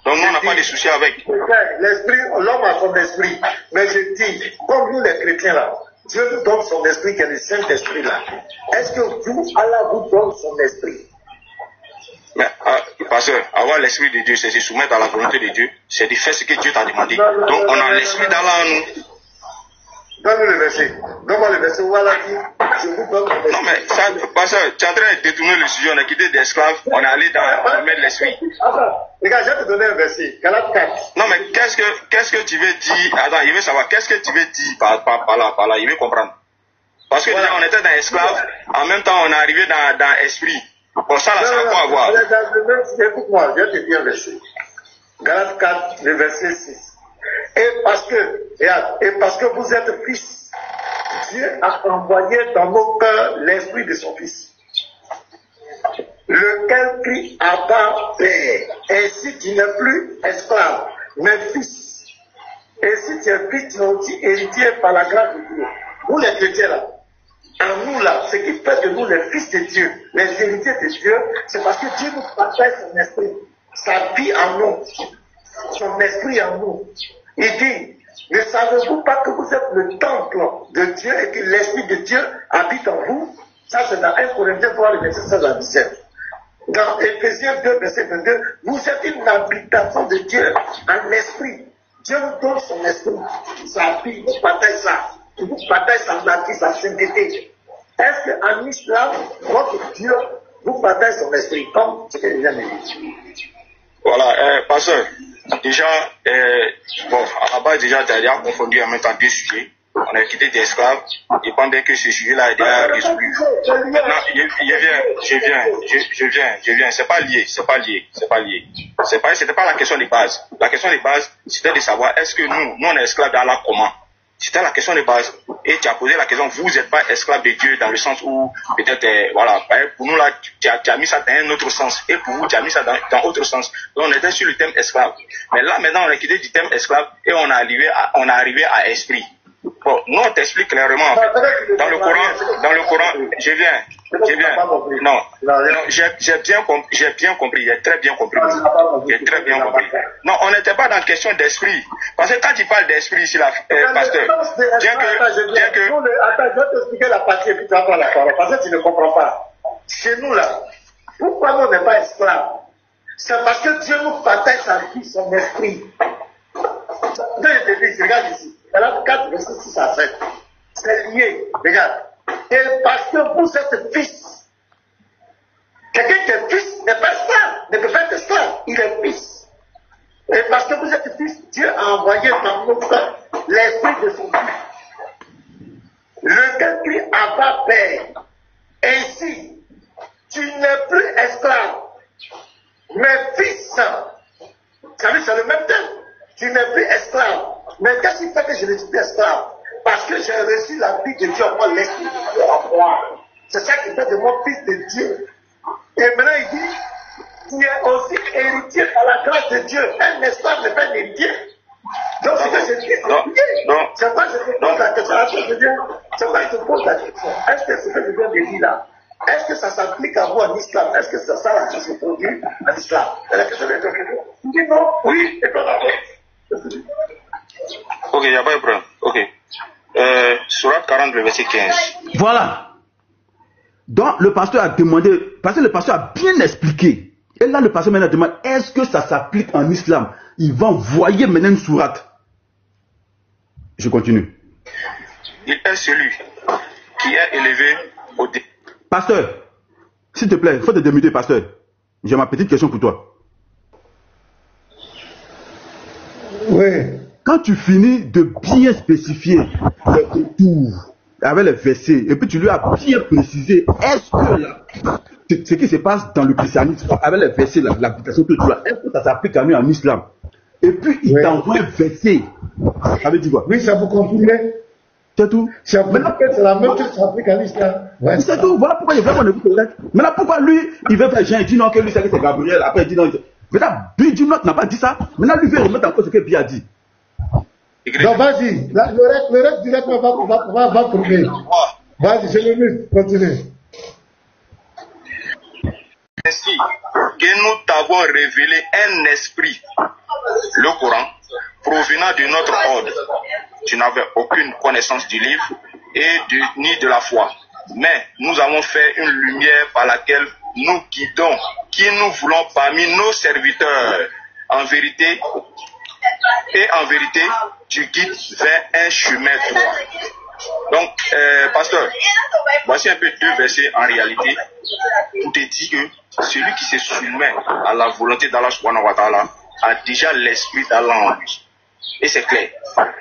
Donc nous, on n'a pas de soucis avec. L'esprit, l'homme a son esprit. Mais je dis, comme nous les chrétiens là, Dieu nous donne son esprit, qui est le Saint-Esprit là. Est-ce que vous, Allah vous donne son esprit? Mais, pasteur, avoir l'esprit de Dieu, c'est se soumettre à la volonté de Dieu, c'est de faire ce que Dieu t'a demandé. Donc, on a l'esprit d'Allah en nous. Donne-nous le verset. Donne-moi le verset où Allah dit, je vous donne mon esprit. Non, mais ça, pasteur, tu es en train de détourner le sujet, on a quitté d'esclaves, on est allé dans mettre l'esprit. Attends, regarde, je vais te donner un verset. Galates 4. Non, mais qu'est-ce que tu veux dire? Attends, il veut savoir, qu'est-ce que tu veux dire par là, il veut comprendre. Parce que déjà, on était dans esclave, en même temps, on est arrivé dans esprit. Pour ça, là, ça n'a quoi à voir. Écoute-moi, je vais te dire un verset. Galates 4, le verset 6. Et parce que vous êtes fils, Dieu a envoyé dans nos cœurs l'esprit de son fils, lequel crie Abba, Père. Et si tu n'es plus esclave, mais fils, et si tu es fils, tu es aussi héritier par la grâce de Dieu. Nous les chrétiens là, en nous là, ce qui fait de nous les fils de Dieu, les héritiers de Dieu, c'est parce que Dieu nous partage son esprit, sa vie en nous, son esprit en nous. Il dit, ne savez-vous pas que vous êtes le temple de Dieu et que l'esprit de Dieu habite en vous? Ça c'est dans 1 Corinthiens 3, le verset 16 à 17. Dans Éphésiens 2, verset 22, vous êtes une habitation de Dieu en esprit. Dieu nous donne son esprit, sa vie, vous partagez ça. Vous partagez sa nature, sa sainteté. Est-ce qu'en islam, votre Dieu vous partage son esprit, comme ce que je viens de dire? Voilà, pasteur, déjà, bon, à la base, déjà, tu as déjà confondu en même temps deux sujets. On a quitté des esclaves, et pendant que ce sujet-là est déjà résolu. Maintenant, je viens. C'est pas lié. C'était pas la question de base. La question de base, c'était de savoir, est-ce que nous on est esclaves d'Allah comment? C'était la question de base. Et tu as posé la question, vous n'êtes pas esclaves de Dieu dans le sens où, peut-être, voilà, pour nous là, tu as mis ça dans un autre sens. Et pour vous, tu as mis ça dans autre sens. Donc on était sur le thème esclave. Mais là, maintenant, on a quitté du thème esclave et on est arrivé à esprit. Bon, nous on t'explique clairement en fait. Dans le Coran, je viens. Non, j'ai bien compris, j'ai très bien compris. Non, on n'était pas dans la question d'esprit. Parce que quand tu parles d'esprit ici, pasteur, bien que... Attends, je vais t'expliquer la partie et puis tu vas prendre la parole. Parce que tu ne comprends pas. Chez nous là, pourquoi nous on n'est pas esclaves? C'est parce que Dieu nous partage sa vie, son esprit. Je te dis, regarde ici. Galates 4, verset 6 à 7. C'est lié, regarde. Et parce que vous êtes fils. Quelqu'un qui est fils n'est pas esclave, ne peut pas être esclave, il est fils. Et parce que vous êtes fils, Dieu a envoyé dans nos cœurs l'esprit de son fils. Lequel crie Abba, Père. Ainsi, tu n'es plus esclave, mais fils. Ça veut dire c'est le même thème. Tu n'es plus esclave. Mais qu'est-ce qui fait que je ne suis plus esclave? Parce que j'ai reçu la vie de Dieu en moi, l'esprit de Dieu en moi. C'est ça qui fait de moi fils de Dieu. Et maintenant il dit, tu es aussi héritier par la grâce de Dieu. Un esclave n'est pas un héritier. Donc ce que je dis, c'est lié. C'est pas que je te pose la question. C'est pas que je te pose la question. Est-ce que ce que je viens de dire là, est-ce que ça s'applique à vous en islam? Est-ce que c'est ça la chose qui se produit en islam? C'est la question de la question. Tu dis non, oui, et pas d'accord. Ok, il n'y a pas de problème. Ok. Surat 40, le verset 15. Voilà. Donc le pasteur a demandé, parce que le pasteur a bien expliqué. Et là le pasteur maintenant demande, est-ce que ça s'applique en islam? Il va envoyer maintenant une sourate. Je continue. Il est celui qui est élevé au début. Pasteur, s'il te plaît, il faut te démuter, pasteur. J'ai ma petite question pour toi. Oui. Quand tu finis de bien spécifier le retour avec les versets, et puis tu lui as bien précisé, est-ce que là, ce qui se passe dans le christianisme, avec les versets, l'application que tu as, est-ce que ça s'applique à nous en islam? Et puis il t'envoie un verset. Ça veut dire quoi? Oui, ça vous comprenez? C'est tout. C'est la même chose qui s'applique à l'islam. Ouais, c'est tout. Voilà pourquoi il veut qu'on écoute le reste. Maintenant, pourquoi lui, il veut faire Jean, il dit non, que lui, c'est Gabriel. Après, il dit non. Maintenant, Bill dit non, tu n'as pas dit ça. Maintenant, lui veut remettre encore ce que Bill a dit. Donc, vas-y. Le reste directement va prouver. Vas-y, je le mets. Continue. Ainsi que nous t'avons révélé un esprit, le Coran, provenant de notre ordre. Tu n'avais aucune connaissance du livre ni de la foi. Mais nous avons fait une lumière par laquelle nous guidons, qui nous voulons parmi nos serviteurs. En vérité, tu guides vers un chemin droit. Donc, pasteur, voici un peu 2 versets en réalité pour te dire que celui qui se soumet à la volonté d'Allah subhanahu wa ta'ala a déjà l'esprit d'Allah en lui. Et c'est clair.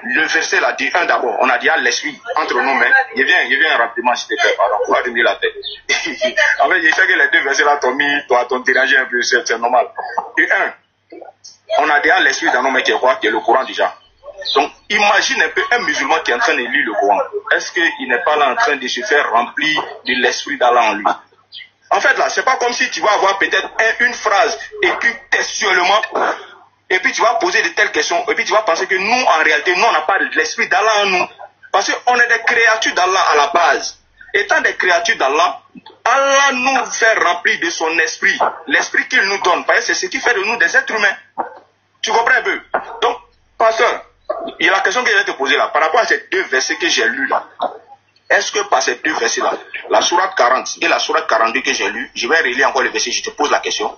Le verset là dit, d'abord, on a dit l'esprit entre nos mains. Il vient rapidement, s'il te plaît, pardon, pour allumer la tête. En fait, je sais que les 2 versets là t'ont dérangé un peu, c'est normal. Et on a déjà l'esprit dans nos mains qui est quoi? Qui est le Coran déjà. Donc, imagine un peu un musulman qui est en train de lire le Coran. Est-ce qu'il n'est pas là en train de se faire remplir de l'esprit d'Allah en lui? En fait, là, c'est pas comme si tu vas avoir peut-être une phrase écrite textuellement, et puis tu vas poser de telles questions, et puis tu vas penser que nous, en réalité, nous, on n'a pas l'esprit d'Allah en nous. Parce qu'on est des créatures d'Allah à la base. Étant des créatures d'Allah, Allah nous fait remplir de son esprit, l'esprit qu'il nous donne. Parce que c'est ce qui fait de nous des êtres humains. Tu comprends un peu? Donc, pasteur, il y a la question que je vais te poser là, par rapport à ces 2 versets que j'ai lus là. Est-ce que par ces 2 versets là, la sourate 40 et la sourate 42 que j'ai lu, je vais relire encore le verset, je te pose la question.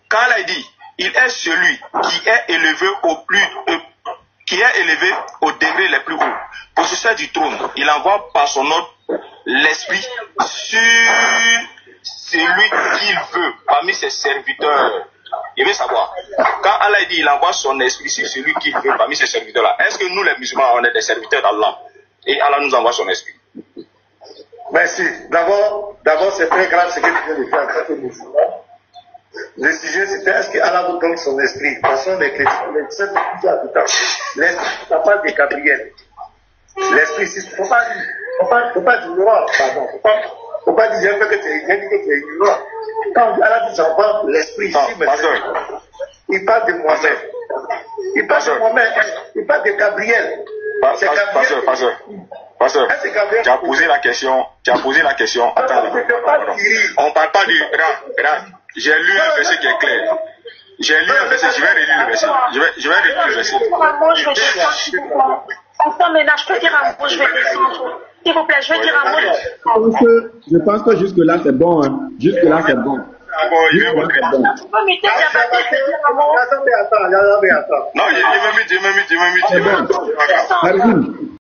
Quand Allah dit, il est celui qui est élevé au degré les plus hauts, possesseur du trône, il envoie par son ordre l'esprit sur celui qu'il veut parmi ses serviteurs. Il veut savoir, quand Allah dit il envoie son esprit sur celui qu'il veut parmi ses serviteurs là, est-ce que nous les musulmans on est des serviteurs d'Allah et Allah nous envoie son esprit? Merci. D'abord c'est très grave ce que tu viens de faire en tant que musulman. Le sujet c'était est-ce que Allah vous donne son esprit? De toute façon, les chrétiens, l'esprit, ça parle de Gabriel. L'esprit, il ne faut pas dire ignorant, pardon. Faut pas dire que tu es ignorant. Quand Allah dit j'envoie l'esprit ici, il parle de moi-même. Il parle de moi-même. Il parle de Gabriel. Pasteur, tu as posé la question. Attends, on ne parle pas du Ra. J'ai lu un verset qui est clair. Je vais relire le verset. Je vais relire le verset. Enfin, maintenant, je peux dire un mot, je vais descendre. S'il vous plaît, je vais dire un mot. Je pense que jusque-là, c'est bon. Hein. Jusque-là, c'est bon. Attends. Non, il me dit. C'est bon.